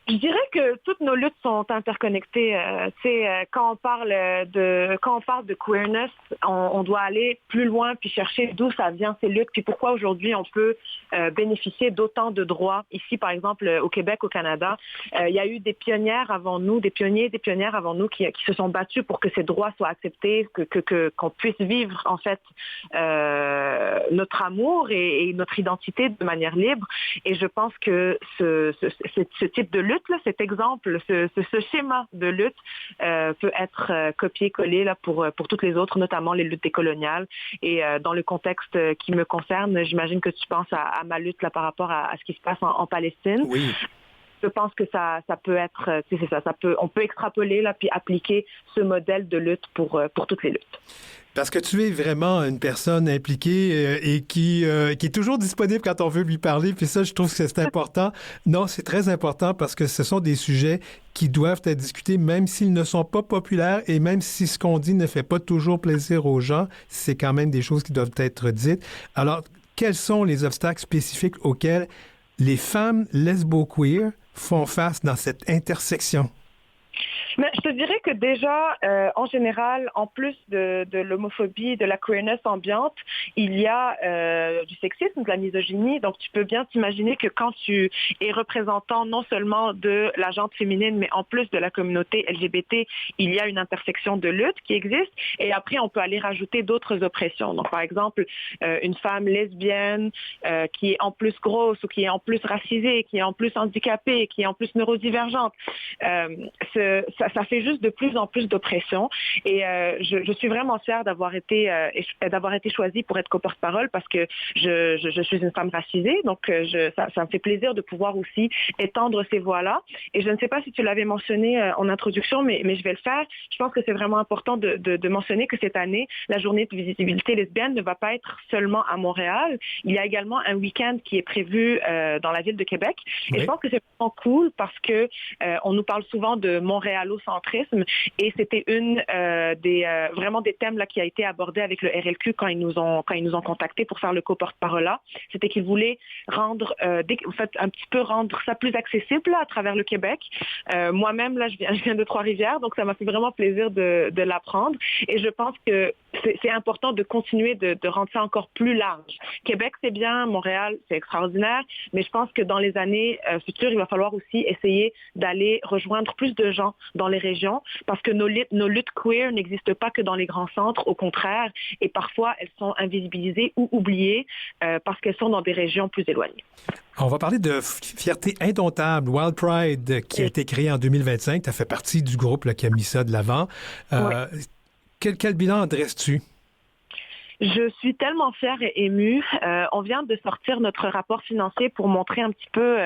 Je dirais que toutes nos luttes sont interconnectées. Quand on parle de queerness, on doit aller plus loin puis chercher d'où ça vient ces luttes puis pourquoi aujourd'hui on peut bénéficier d'autant de droits ici, par exemple au Québec, au Canada. Il y a eu des pionnières avant nous, des pionniers, des pionnières avant nous qui se sont battus pour que ces droits soient acceptés, qu'on puisse vivre en fait notre amour et notre identité de manière libre. Et je pense que ce type de lutte, là, cet exemple, ce schéma de lutte peut être copié-collé là, pour toutes les autres, notamment les luttes décoloniales. Et dans le contexte qui me concerne, j'imagine que tu penses à ma lutte là, par rapport à ce qui se passe en Palestine. Oui. Je pense que ça peut être, c'est ça, on peut extrapoler là, puis appliquer ce modèle de lutte pour toutes les luttes. Parce que tu es vraiment une personne impliquée et qui est toujours disponible quand on veut lui parler. Puis ça, je trouve que c'est important. Non, c'est très important parce que ce sont des sujets qui doivent être discutés, même s'ils ne sont pas populaires et même si ce qu'on dit ne fait pas toujours plaisir aux gens, c'est quand même des choses qui doivent être dites. Alors, quels sont les obstacles spécifiques auxquels les femmes lesbo-queer font face dans cette intersection? Mais je te dirais que déjà, en général, en plus de l'homophobie, de la queerness ambiante, il y a du sexisme, de la misogynie. Donc, tu peux bien t'imaginer que quand tu es représentant non seulement de la gente féminine, mais en plus de la communauté LGBT, il y a une intersection de lutte qui existe. Et après, on peut aller rajouter d'autres oppressions. Donc, par exemple, une femme lesbienne qui est en plus grosse ou qui est en plus racisée, qui est en plus handicapée, qui est en plus neurodivergente. Ça fait juste de plus en plus d'oppression et je suis vraiment fière d'avoir été choisie pour être co-porte-parole parce que je suis une femme racisée, donc ça me fait plaisir de pouvoir aussi étendre ces voix-là. Et je ne sais pas si tu l'avais mentionné en introduction, mais je vais le faire. Je pense que c'est vraiment important de mentionner que cette année, la journée de visibilité lesbienne ne va pas être seulement à Montréal. Il y a également un week-end qui est prévu dans la ville de Québec. Et je pense que c'est vraiment cool parce que on nous parle souvent de montréalocentrisme, l'égocentrisme et c'était vraiment des thèmes là qui a été abordé avec le RLQ quand ils nous ont contactés pour faire le co-porte-parole là. C'était qu'ils voulaient rendre un petit peu rendre ça plus accessible là, à travers le Québec. Moi-même là je viens de Trois-Rivières, donc ça m'a fait vraiment plaisir de l'apprendre et je pense que c'est important de continuer de rendre ça encore plus large. Québec, c'est bien, Montréal, c'est extraordinaire, mais je pense que dans les années futures, il va falloir aussi essayer d'aller rejoindre plus de gens dans les régions parce que nos luttes queer n'existent pas que dans les grands centres, au contraire, et parfois elles sont invisibilisées ou oubliées parce qu'elles sont dans des régions plus éloignées. On va parler de fierté indomptable, Wild Pride, qui a été créé en 2025. Tu as fait partie du groupe là, qui a mis ça de l'avant. Quel bilan dresses-tu? Je suis tellement fière et émue. On vient de sortir notre rapport financier pour montrer un petit peu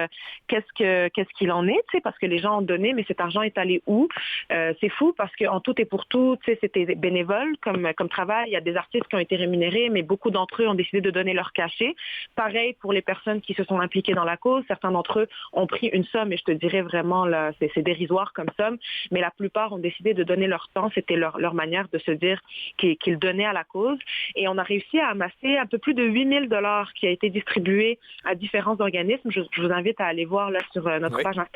qu'est-ce qu'il en est, tu sais, parce que les gens ont donné, mais cet argent est allé où? C'est fou parce qu'en tout et pour tout, tu sais, c'était bénévole comme travail. Il y a des artistes qui ont été rémunérés, mais beaucoup d'entre eux ont décidé de donner leur cachet. Pareil pour les personnes qui se sont impliquées dans la cause. Certains d'entre eux ont pris une somme, et je te dirais vraiment, là, c'est dérisoire comme somme, mais la plupart ont décidé de donner leur temps. C'était leur manière de se dire qu'ils donnaient à la cause. Et on a réussi à amasser un peu plus de 8 000 $ qui a été distribué à différents organismes. Je vous invite à aller voir là sur notre page Instagram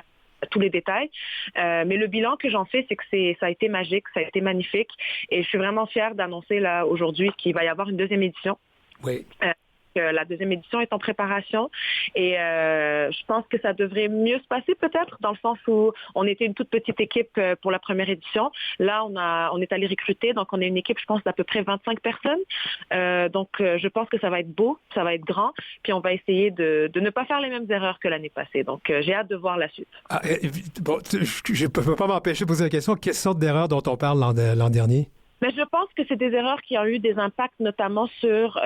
tous les détails. Mais le bilan que j'en fais, c'est que ça a été magique, ça a été magnifique. Et je suis vraiment fière d'annoncer là aujourd'hui qu'il va y avoir une deuxième édition. Oui. La deuxième édition est en préparation et je pense que ça devrait mieux se passer peut-être dans le sens où on était une toute petite équipe pour la première édition. Là, on est allé recruter, donc on est une équipe, je pense, d'à peu près 25 personnes. Donc, je pense que ça va être beau, ça va être grand, puis on va essayer de ne pas faire les mêmes erreurs que l'année passée. Donc, j'ai hâte de voir la suite. Je ne peux pas m'empêcher de poser la question. Quelle sorte d'erreurs dont on parle l'an dernier? Mais je pense que c'est des erreurs qui ont eu des impacts notamment sur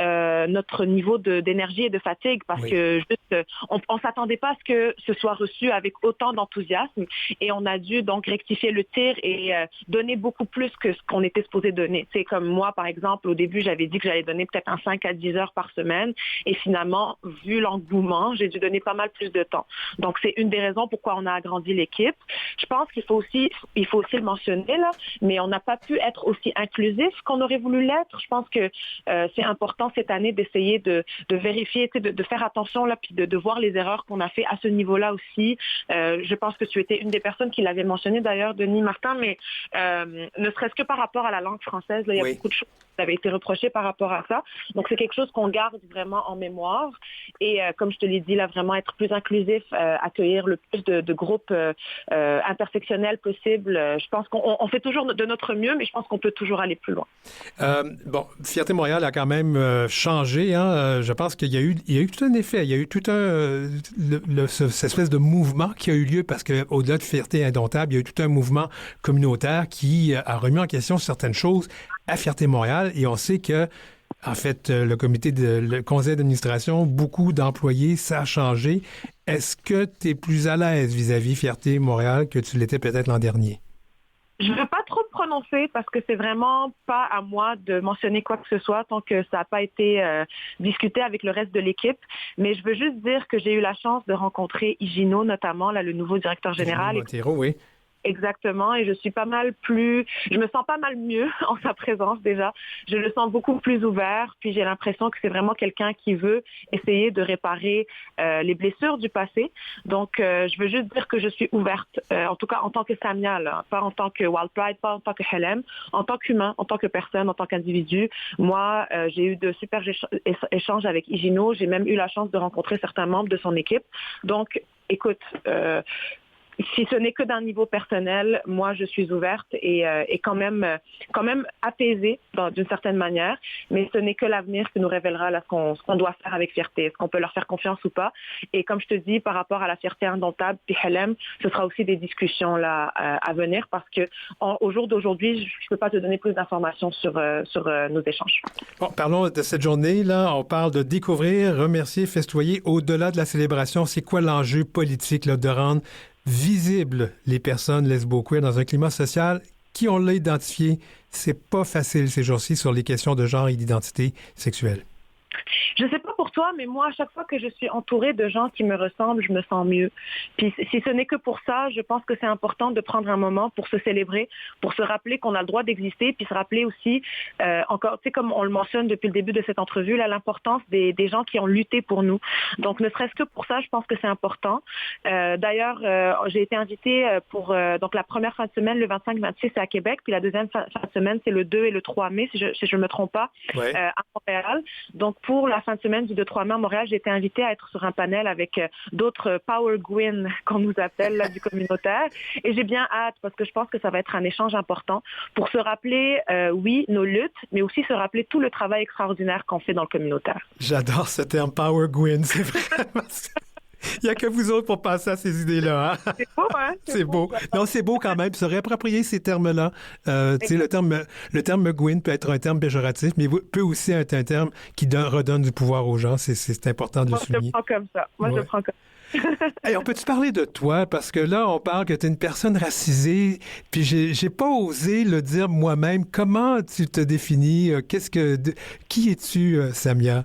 notre niveau d'énergie et de fatigue parce que juste on s'attendait pas à ce que ce soit reçu avec autant d'enthousiasme et on a dû donc rectifier le tir et donner beaucoup plus que ce qu'on était supposé donner. C'est comme moi par exemple au début j'avais dit que j'allais donner peut-être 5 à 10 heures par semaine et finalement vu l'engouement j'ai dû donner pas mal plus de temps. Donc c'est une des raisons pourquoi on a agrandi l'équipe. Je pense qu'il faut aussi le mentionner là, mais on n'a pas pu être aussi inclusif qu'on aurait voulu l'être. Je pense que c'est important cette année d'essayer de vérifier, de faire attention là, puis de voir les erreurs qu'on a fait à ce niveau-là aussi. Je pense que tu étais une des personnes qui l'avait mentionné d'ailleurs, Denis Martin, mais ne serait-ce que par rapport à la langue française, là, il y a beaucoup de choses qui avaient été reprochées par rapport à ça. Donc c'est quelque chose qu'on garde vraiment en mémoire et comme je te l'ai dit, là, vraiment être plus inclusif, accueillir le plus de groupes intersectionnels possible. Je pense qu'on fait toujours de notre mieux, mais je pense qu'on peut toujours aller plus loin. Fierté Montréal a quand même changé. Hein? Je pense qu'il y a eu tout un effet. Il y a eu tout cette espèce de mouvement qui a eu lieu parce qu'au-delà de Fierté Indomptable, il y a eu tout un mouvement communautaire qui a remis en question certaines choses à Fierté Montréal. Et on sait que, en fait, le conseil d'administration, beaucoup d'employés, ça a changé. Est-ce que tu es plus à l'aise vis-à-vis Fierté Montréal que tu l'étais peut-être l'an dernier? Je ne veux pas trop me prononcer parce que c'est vraiment pas à moi de mentionner quoi que ce soit tant que ça n'a pas été discuté avec le reste de l'équipe. Mais je veux juste dire que j'ai eu la chance de rencontrer Higino, notamment, là, le nouveau directeur général. Montero, oui. Exactement, et je me sens pas mal mieux en sa présence déjà. Je le sens beaucoup plus ouvert, puis j'ai l'impression que c'est vraiment quelqu'un qui veut essayer de réparer les blessures du passé. Donc, je veux juste dire que je suis ouverte, en tout cas en tant que Samia, là, pas en tant que Wild Pride, pas en tant que Helem, en tant qu'humain, en tant que personne, en tant qu'individu. Moi, j'ai eu de super échanges avec Higino, j'ai même eu la chance de rencontrer certains membres de son équipe. Donc, écoute, si ce n'est que d'un niveau personnel, moi, je suis ouverte et quand même apaisée d'une certaine manière. Mais ce n'est que l'avenir qui nous révélera là, ce qu'on doit faire avec fierté. Est-ce qu'on peut leur faire confiance ou pas? Et comme je te dis, par rapport à la fierté indomptable, puis Helem, ce sera aussi des discussions là à venir parce que au jour d'aujourd'hui, je ne peux pas te donner plus d'informations sur nos échanges. Bon, parlons de cette journée-là. On parle de découvrir, remercier, festoyer. Au-delà de la célébration, c'est quoi l'enjeu politique là, de rendre visibles les personnes lesbo-queer dans un climat social qui, on l'a identifié, c'est pas facile ces jours-ci sur les questions de genre et d'identité sexuelle? Je ne sais pas pour toi, mais moi, à chaque fois que je suis entourée de gens qui me ressemblent, je me sens mieux. Puis si ce n'est que pour ça, je pense que c'est important de prendre un moment pour se célébrer, pour se rappeler qu'on a le droit d'exister, puis se rappeler aussi, encore, tu sais, comme on le mentionne depuis le début de cette entrevue, là, l'importance des gens qui ont lutté pour nous. Donc, ne serait-ce que pour ça, je pense que c'est important. D'ailleurs, j'ai été invitée pour donc la première fin de semaine, le 25-26, c'est à Québec, puis la deuxième fin de semaine, c'est le 2 et le 3 mai, si je me trompe pas, à Montréal. Donc, pour la fin de semaine du 2-3 mai à Montréal, j'ai été invitée à être sur un panel avec d'autres Power Gwyn, qu'on nous appelle, là, du communautaire. Et j'ai bien hâte, parce que je pense que ça va être un échange important pour se rappeler, oui, nos luttes, mais aussi se rappeler tout le travail extraordinaire qu'on fait dans le communautaire. J'adore ce terme Power Gwyn, c'est vraiment... Il n'y a que vous autres pour penser à ces idées-là. Hein? C'est beau, hein? C'est beau. Non, c'est beau quand même. Se réapproprier ces termes-là. Tu sais, le terme Gwyn peut être un terme péjoratif, mais peut aussi être un terme qui redonne du pouvoir aux gens. C'est important de le souligner. Moi, je le prends comme ça. Je le prends comme ça. Hey, on peut-tu parler de toi? Parce que là, on parle que tu es une personne racisée, puis j'ai pas osé le dire moi-même. Comment tu te définis? Qui es-tu, Samia?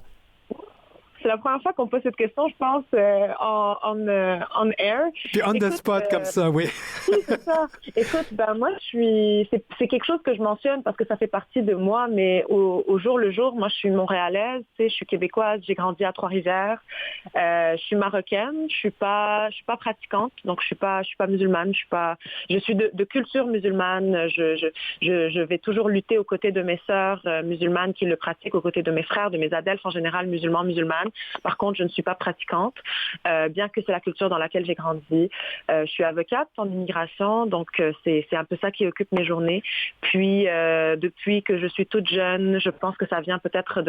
C'est la première fois qu'on pose cette question, je pense, on air. Puis on the spot comme ça, oui. Oui, c'est ça. Écoute, moi, c'est quelque chose que je mentionne parce que ça fait partie de moi, mais au jour le jour, moi, je suis montréalaise, tu sais, je suis québécoise, j'ai grandi à Trois-Rivières, je suis marocaine, je suis pas pratiquante, donc je suis pas musulmane, je suis de culture musulmane, je vais toujours lutter aux côtés de mes sœurs musulmanes qui le pratiquent, aux côtés de mes frères, de mes adelphes en général musulmanes. Par contre, je ne suis pas pratiquante, bien que c'est la culture dans laquelle j'ai grandi. Je suis avocate en immigration, donc c'est un peu ça qui occupe mes journées. Puis, depuis que je suis toute jeune, je pense que ça vient peut-être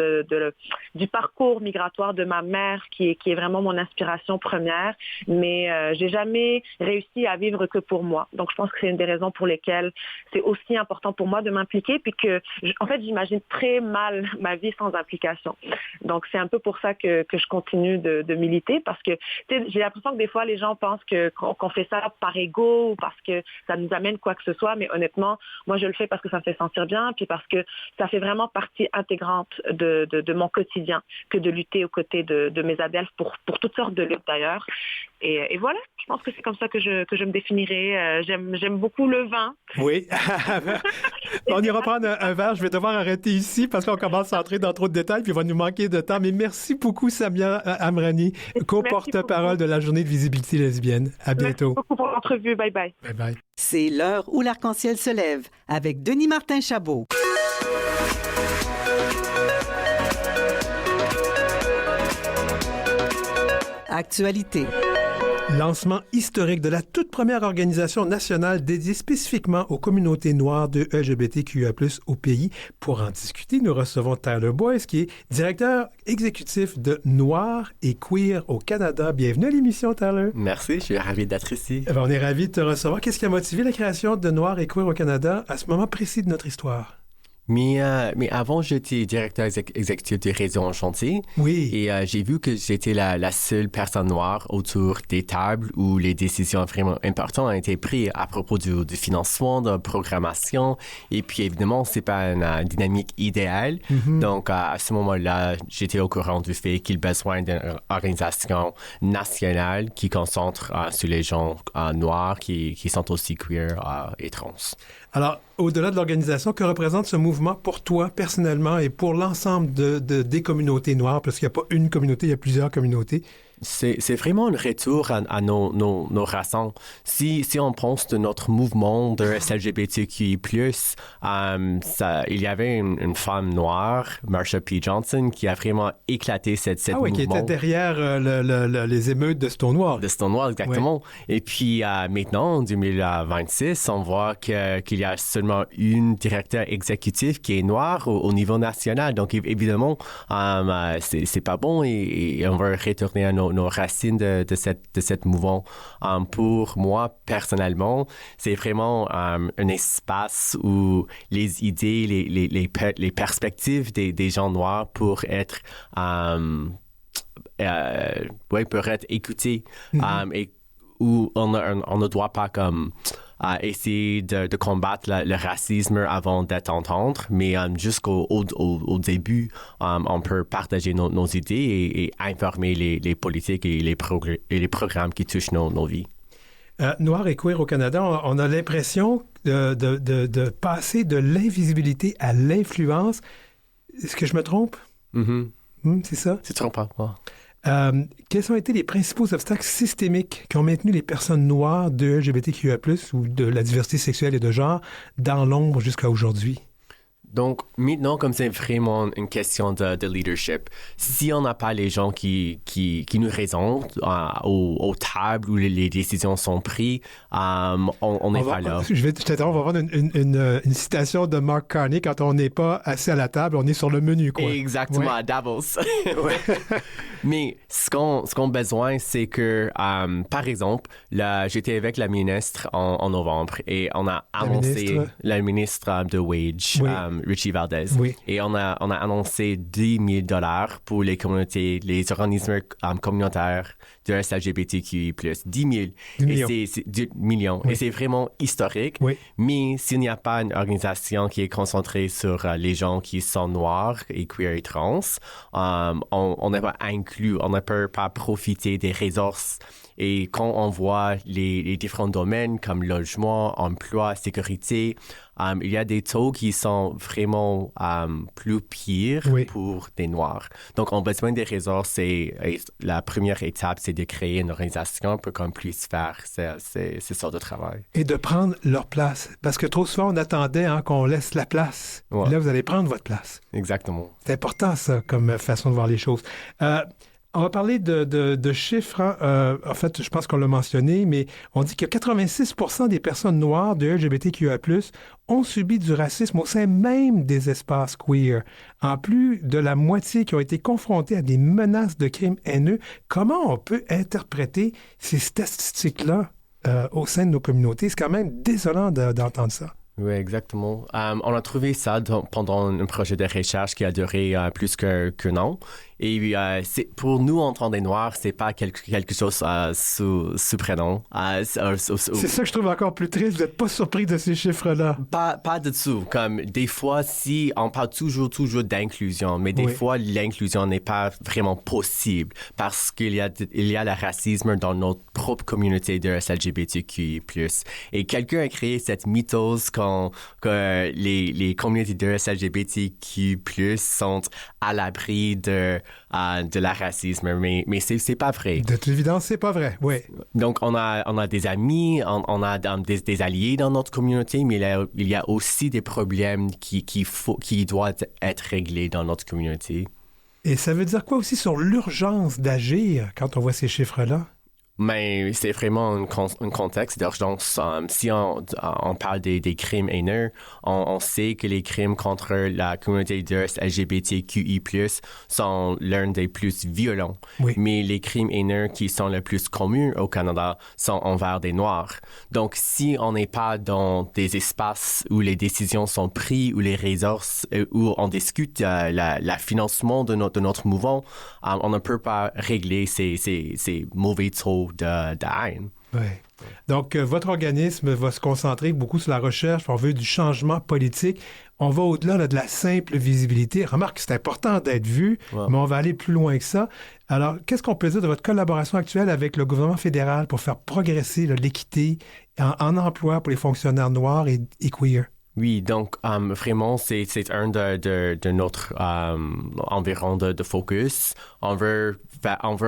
du parcours migratoire de ma mère, qui est vraiment mon inspiration première, mais j'ai jamais réussi à vivre que pour moi. Donc, je pense que c'est une des raisons pour lesquelles c'est aussi important pour moi de m'impliquer, puis que, en fait, j'imagine très mal ma vie sans implication. Donc, c'est un peu pour ça que je continue de militer, parce que j'ai l'impression que des fois les gens pensent qu'on fait ça par ego ou parce que ça nous amène quoi que ce soit, mais honnêtement, moi je le fais parce que ça me fait sentir bien, puis parce que ça fait vraiment partie intégrante de mon quotidien que de lutter aux côtés de mes adelphes pour toutes sortes de luttes d'ailleurs. Et voilà, je pense que c'est comme ça que je me définirais. J'aime beaucoup le vin. Oui. On ira prendre un verre. Je vais devoir arrêter ici parce qu'on commence à entrer dans trop de détails puis il va nous manquer de temps. Mais merci beaucoup, Samia Amrani, co-porte-parole de la Journée de visibilité lesbienne. À bientôt. Merci beaucoup pour l'entrevue. Bye bye. Bye bye. C'est l'heure où l'arc-en-ciel se lève avec Denis Martin Chabot. Actualité. Lancement historique de la toute première organisation nationale dédiée spécifiquement aux communautés noires de LGBTQIA+, au pays. Pour en discuter, nous recevons Tyler Boyce, qui est directeur exécutif de Noir et Queer au Canada. Bienvenue à l'émission, Tyler. Merci, je suis ravi d'être ici. On est ravi de te recevoir. Qu'est-ce qui a motivé la création de Noir et Queer au Canada à ce moment précis de notre histoire? Mais avant, j'étais directeur exécutif de Réseau Enchanté. Oui. Et j'ai vu que j'étais la seule personne noire autour des tables où les décisions vraiment importantes ont été prises à propos du financement, de la programmation. Et puis, évidemment, c'est pas une dynamique idéale. Mm-hmm. Donc, à ce moment-là, j'étais au courant du fait qu'il y a besoin d'une organisation nationale qui concentre sur les gens noirs qui sont aussi queer et trans. Alors, au-delà de l'organisation, que représente ce mouvement pour toi personnellement et pour l'ensemble des communautés noires? Parce qu'il n'y a pas une communauté, il y a plusieurs communautés. C'est vraiment un retour à nos racines. Si on pense de notre mouvement de LGBTQI+, il y avait une femme noire, Marsha P. Johnson, qui a vraiment éclaté cette mouvement. Qui était derrière les émeutes de Stonewall. De Stonewall, exactement. Ouais. Et puis maintenant, en 2026, on voit qu'il y a seulement une directeur exécutive qui est noire au niveau national. Donc évidemment, c'est pas bon et on va retourner à nos racines de cette mouvement. Pour moi, personnellement, c'est vraiment un espace où les idées, les perspectives des gens noirs pour être écoutées et où on ne doit pas comme essayer de combattre le racisme avant d'être entendu, mais jusqu'au début, on peut partager nos idées et informer les politiques et les programmes qui touchent nos vies. Noir et queer au Canada, on a l'impression de passer de l'invisibilité à l'influence. Est-ce que je me trompe? C'est ça? C'est trompant. Quels ont été les principaux obstacles systémiques qui ont maintenu les personnes noires de LGBTQIA+, ou de la diversité sexuelle et de genre dans l'ombre jusqu'à aujourd'hui? Donc, maintenant, comme c'est vraiment une question de leadership, si on n'a pas les gens qui nous raisonnent aux tables où les décisions sont prises, on n'est pas là. Je t'interromps, on va voir une citation de Mark Carney. Quand on n'est pas assis à la table, on est sur le menu, quoi. Exactement, ouais. Davos. Mais ce qu'on a besoin, c'est que, par exemple, j'étais avec la ministre en novembre et on a annoncé la ministre de Wage, Richie Valdez. Oui. Et on a annoncé $10 000 pour les communautés, les organismes communautaires de LGBTQI+. 10 000. Et c'est 10 millions. Oui. Et c'est vraiment historique. Oui. Mais s'il n'y a pas une organisation qui est concentrée sur les gens qui sont noirs et queer et trans, on n'est pas inclus. On ne peut pas profiter des ressources. Et quand on voit les différents domaines comme logement, emploi, sécurité, il y a des taux qui sont vraiment plus pires pour des Noirs. Donc, on a besoin des ressources et la première étape, c'est de créer une organisation pour qu'on puisse faire ces sortes de travail. Et de prendre leur place. Parce que trop souvent, on attendait qu'on laisse la place. Ouais. Là, vous allez prendre votre place. Exactement. C'est important, ça, comme façon de voir les choses. On va parler de chiffres. En fait, je pense qu'on l'a mentionné, mais on dit que 86% des personnes noires de LGBTQIA+, ont subi du racisme au sein même des espaces queer. En plus de la moitié qui ont été confrontés à des menaces de crimes haineux, comment on peut interpréter ces statistiques-là au sein de nos communautés? C'est quand même désolant d'entendre ça. Oui, exactement. On a trouvé ça pendant un projet de recherche qui a duré plus qu'un an. Et pour nous, en tant que Noirs, c'est pas quelque chose surprenant. C'est ça que je trouve encore plus triste. Vous n'êtes pas surpris de ces chiffres-là? Pas du tout. Comme des fois, si on parle toujours d'inclusion, mais des fois, l'inclusion n'est pas vraiment possible parce qu'il y a le racisme dans notre propre communauté de LGBTQI+. Et quelqu'un a créé cette mythose que les communautés de LGBTQI+, sont à l'abri de la racisme, mais c'est pas vrai. De toute évidence, c'est pas vrai, oui. Donc, on a des amis, on a des alliés dans notre communauté, mais il y a aussi des problèmes qui doivent être réglés dans notre communauté. Et ça veut dire quoi aussi sur l'urgence d'agir quand on voit ces chiffres-là? Mais c'est vraiment un contexte d'urgence. Si on parle des crimes haineux, on sait que les crimes contre la communauté de LGBTQI+, sont l'un des plus violents. Oui. Mais les crimes haineux qui sont les plus communs au Canada sont envers des Noirs. Donc, si on n'est pas dans des espaces où les décisions sont prises, où les ressources, où on discute le financement de notre mouvement, on ne peut pas régler ces mauvais taux de haine. Oui. Donc, votre organisme va se concentrer beaucoup sur la recherche. On veut du changement politique. On va au-delà là, de la simple visibilité. Remarque, c'est important d'être vu, mais on va aller plus loin que ça. Alors, qu'est-ce qu'on peut dire de votre collaboration actuelle avec le gouvernement fédéral pour faire progresser l'équité en emploi pour les fonctionnaires noirs et queer? Oui, donc vraiment, c'est un de notre environ de focus. On veut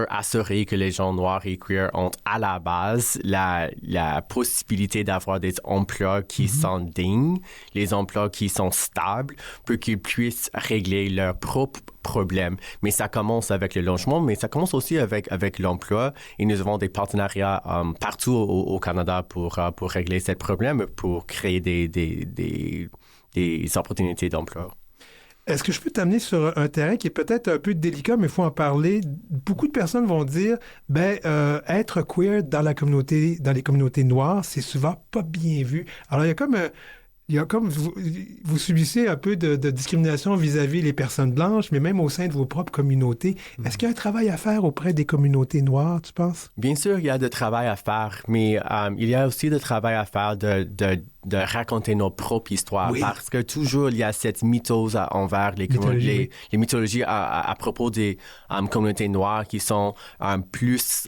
assurer que les gens noirs et queer ont à la base la possibilité d'avoir des emplois qui sont dignes, les emplois qui sont stables, pour qu'ils puissent régler leurs propres problèmes. Mais ça commence avec le logement, mais ça commence aussi avec l'emploi. Et nous avons des partenariats partout au Canada pour régler ces problèmes, pour créer des opportunités d'emploi. Est-ce que je peux t'amener sur un terrain qui est peut-être un peu délicat, mais il faut en parler? Beaucoup de personnes vont dire, être queer dans les communautés noires, c'est souvent pas bien vu. Alors, il y a comme il y a comme vous subissez un peu de discrimination vis-à-vis les personnes blanches, mais même au sein de vos propres communautés. Est-ce qu'il y a un travail à faire auprès des communautés noires, tu penses? Bien sûr, il y a de travail à faire, mais il y a aussi de travail à faire de raconter nos propres histoires, Oui. parce que toujours il y a cette mythose envers les mythologies à propos des communautés noires qui sont plus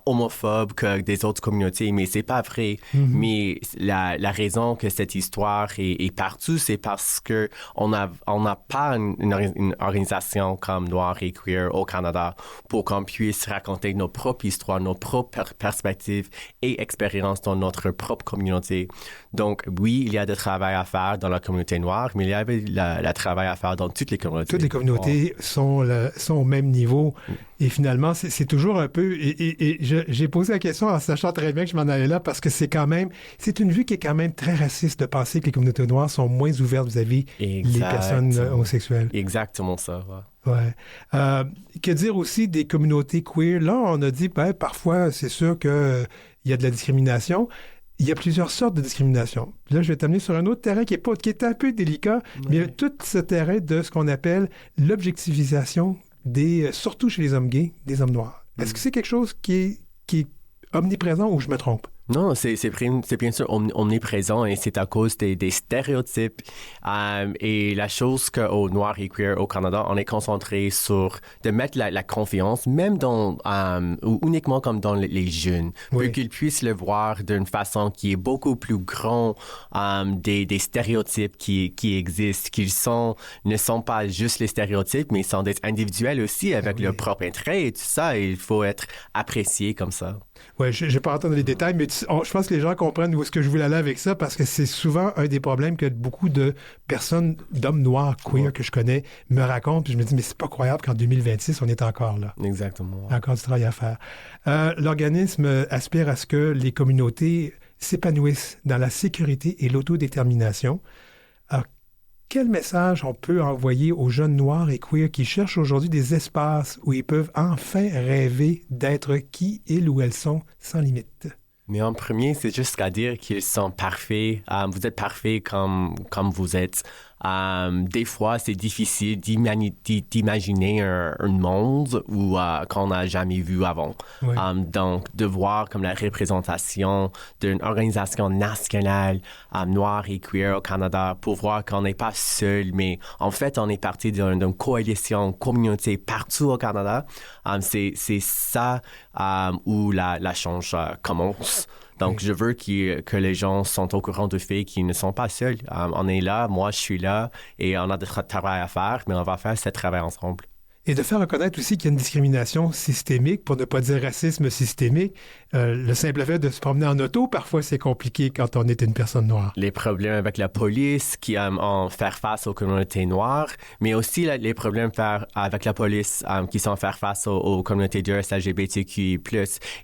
homophobes que des autres communautés, mais c'est pas vrai. Mais la raison que cette histoire est partout, c'est parce que on n'a pas une organisation comme Noir et Queer au Canada pour qu'on puisse raconter nos propres histoires, nos propres perspectives et expériences dans notre propre communauté. Donc, oui, il y a du travail à faire dans la communauté noire, mais il y a le travail à faire dans toutes les communautés. Toutes les communautés sont au même niveau. Et finalement, c'est toujours un peu... Et j'ai posé la question en sachant très bien que je m'en allais là, parce que c'est une vue qui est quand même très raciste de penser que les communautés noires sont moins ouvertes vis-à-vis les personnes homosexuelles. Exactement ça, ouais. Ouais. Que dire aussi des communautés queer? Là, on a dit, parfois, c'est sûr qu'il y a de la discrimination. Il y a plusieurs sortes de discrimination. Puis là, je vais t'amener sur un autre terrain qui est un peu délicat, mais tout ce terrain de ce qu'on appelle l'objectivisation surtout chez les hommes gays, des hommes noirs. Est-ce que c'est quelque chose qui est omniprésent ou je me trompe? Non, c'est bien sûr omniprésent et c'est à cause des stéréotypes. Et la chose qu'au Noir et Queer au Canada, on est concentré sur de mettre la confiance, même ou uniquement comme dans les jeunes, pour qu'ils puissent le voir d'une façon qui est beaucoup plus grande des stéréotypes qui existent, ne sont pas juste les stéréotypes, mais ils sont des individuels aussi avec leur propre intérêt et tout ça. Et il faut être apprécié comme ça. Oui, je ne vais pas rentrer dans les détails, mais je pense que les gens comprennent où est-ce que je voulais aller avec ça, parce que c'est souvent un des problèmes que beaucoup de personnes, d'hommes noirs, queer, que je connais, me racontent, puis je me dis, mais c'est pas croyable qu'en 2026, on est encore là. Exactement. Encore du travail à faire. L'organisme aspire à ce que les communautés s'épanouissent dans la sécurité et l'autodétermination. Alors, quel message on peut envoyer aux jeunes noirs et queer qui cherchent aujourd'hui des espaces où ils peuvent enfin rêver d'être qui ils ou elles sont sans limite? Mais en premier, c'est juste à dire qu'ils sont parfaits. Vous êtes parfaits comme vous êtes. Des fois, c'est difficile d'imaginer un monde qu'on n'a jamais vu avant. Oui. Donc, de voir comme la représentation d'une organisation nationale noire et queer au Canada pour voir qu'on n'est pas seul, mais en fait, on est parti d'une coalition, communauté partout au Canada. C'est ça où la change commence. Donc, je veux que les gens sont au courant du fait qu'ils ne sont pas seuls. On est là, moi, je suis là, et on a du travail à faire, mais on va faire ce travail ensemble. Et de faire reconnaître aussi qu'il y a une discrimination systémique, pour ne pas dire racisme systémique. Le simple fait de se promener en auto, parfois, c'est compliqué quand on est une personne noire. Les problèmes avec la police qui ont faire face aux communautés noires, mais aussi les problèmes avec la police qui sont faire face aux communautés diverses LGBTQI+.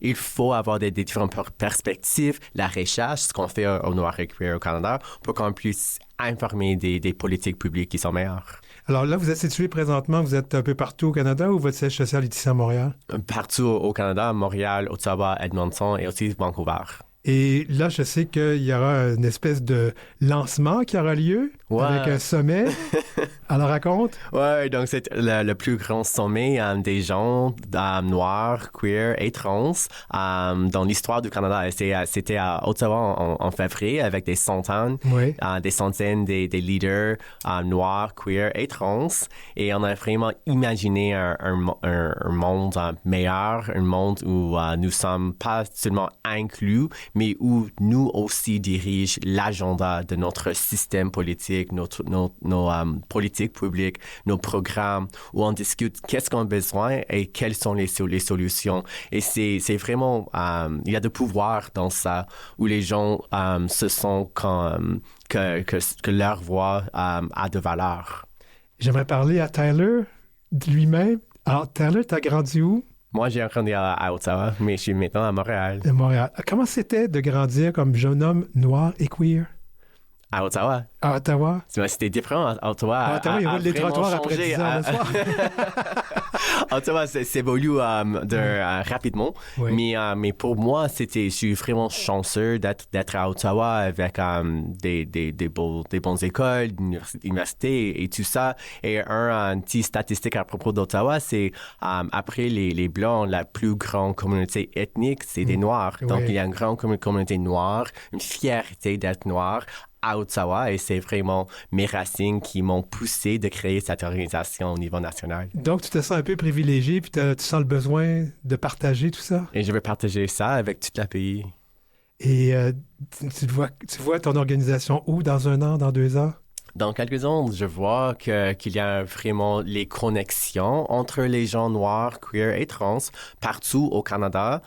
Il faut avoir des différentes perspectives, la recherche, ce qu'on fait au Noir et Queer au Canada, pour qu'on puisse informer des politiques publiques qui sont meilleures. Alors là, vous êtes situé présentement, vous êtes un peu partout au Canada ou votre siège social est ici à Montréal? Partout au Canada, Montréal, Ottawa, Edmonton et aussi Vancouver. Et là, je sais qu'il y aura une espèce de lancement qui aura lieu avec un sommet. Alors, raconte. Oui, donc c'est le plus grand sommet des gens noirs, queer et trans dans l'histoire du Canada. C'était à Ottawa en février avec des centaines, des leaders noirs, queer et trans. Et on a vraiment imaginé un monde meilleur, un monde où nous sommes pas seulement inclus, mais où nous aussi dirigeons l'agenda de notre système politique, nos politiques publiques, nos programmes, où on discute qu'est-ce qu'on a besoin et quelles sont les solutions. Et c'est vraiment, il y a de pouvoir dans ça, où les gens se sentent que leur voix a de valeur. J'aimerais parler à Tyler lui-même. Alors, Tyler, t'as grandi où? Moi, j'ai grandi à Ottawa, mais je suis maintenant à Montréal. À Montréal. Comment c'était de grandir comme jeune homme noir et queer? À Ottawa. À Ottawa? C'était différent à Ottawa. À Ottawa, ils roulent les trottoirs après 10 heures le soir. Ottawa s'évolue rapidement. Oui. Mais pour moi, je suis vraiment chanceux d'être à Ottawa avec des bonnes écoles, universités et tout ça. Et un petit statistique à propos d'Ottawa, c'est après les Blancs, la plus grande communauté ethnique, c'est des Noirs. Donc, il y a une grande communauté noire, une fierté d'être noir à Ottawa, et c'est vraiment mes racines qui m'ont poussé de créer cette organisation au niveau national. Donc, tu te sens un peu privilégié, puis tu sens le besoin de partager tout ça? Et je veux partager ça avec tout le pays. Et tu vois ton organisation où, dans 1 an, dans 2 ans? Dans quelques ans, je vois qu'il y a vraiment les connexions entre les gens noirs, queer et trans partout au Canada.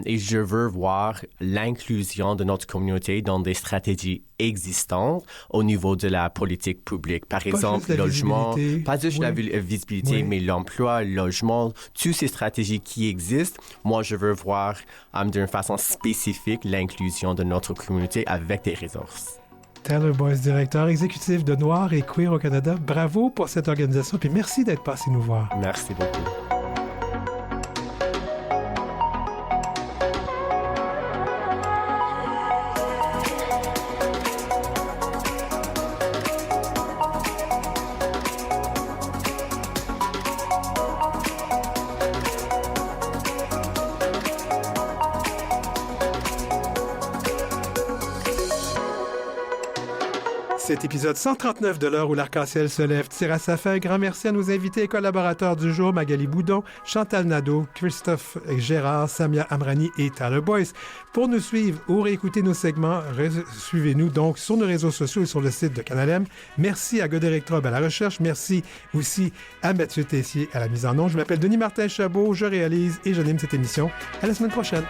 Et je veux voir l'inclusion de notre communauté dans des stratégies existantes au niveau de la politique publique. Par exemple, logement, pas juste la visibilité, mais l'emploi, le logement, toutes ces stratégies qui existent. Moi, je veux voir d'une façon spécifique l'inclusion de notre communauté avec des ressources. Tyler Boyce, directeur exécutif de Noir et Queer au Canada. Bravo pour cette organisation, puis merci d'être passé nous voir. Merci beaucoup. Cet épisode 139 de l'heure où l'arc-en-ciel se lève tire à sa fin. Un grand merci à nos invités et collaborateurs du jour, Magali Boudon, Chantal Nadeau, Christophe Gérard, Samia Amrani et Tyler Boyce. Pour nous suivre ou réécouter nos segments, suivez-nous donc sur nos réseaux sociaux et sur le site de Canal M. Merci à Godéric Trobe à la recherche. Merci aussi à Mathieu Tessier à la mise en onde. Je m'appelle Denis Martin Chabot, je réalise et j'anime cette émission. À la semaine prochaine.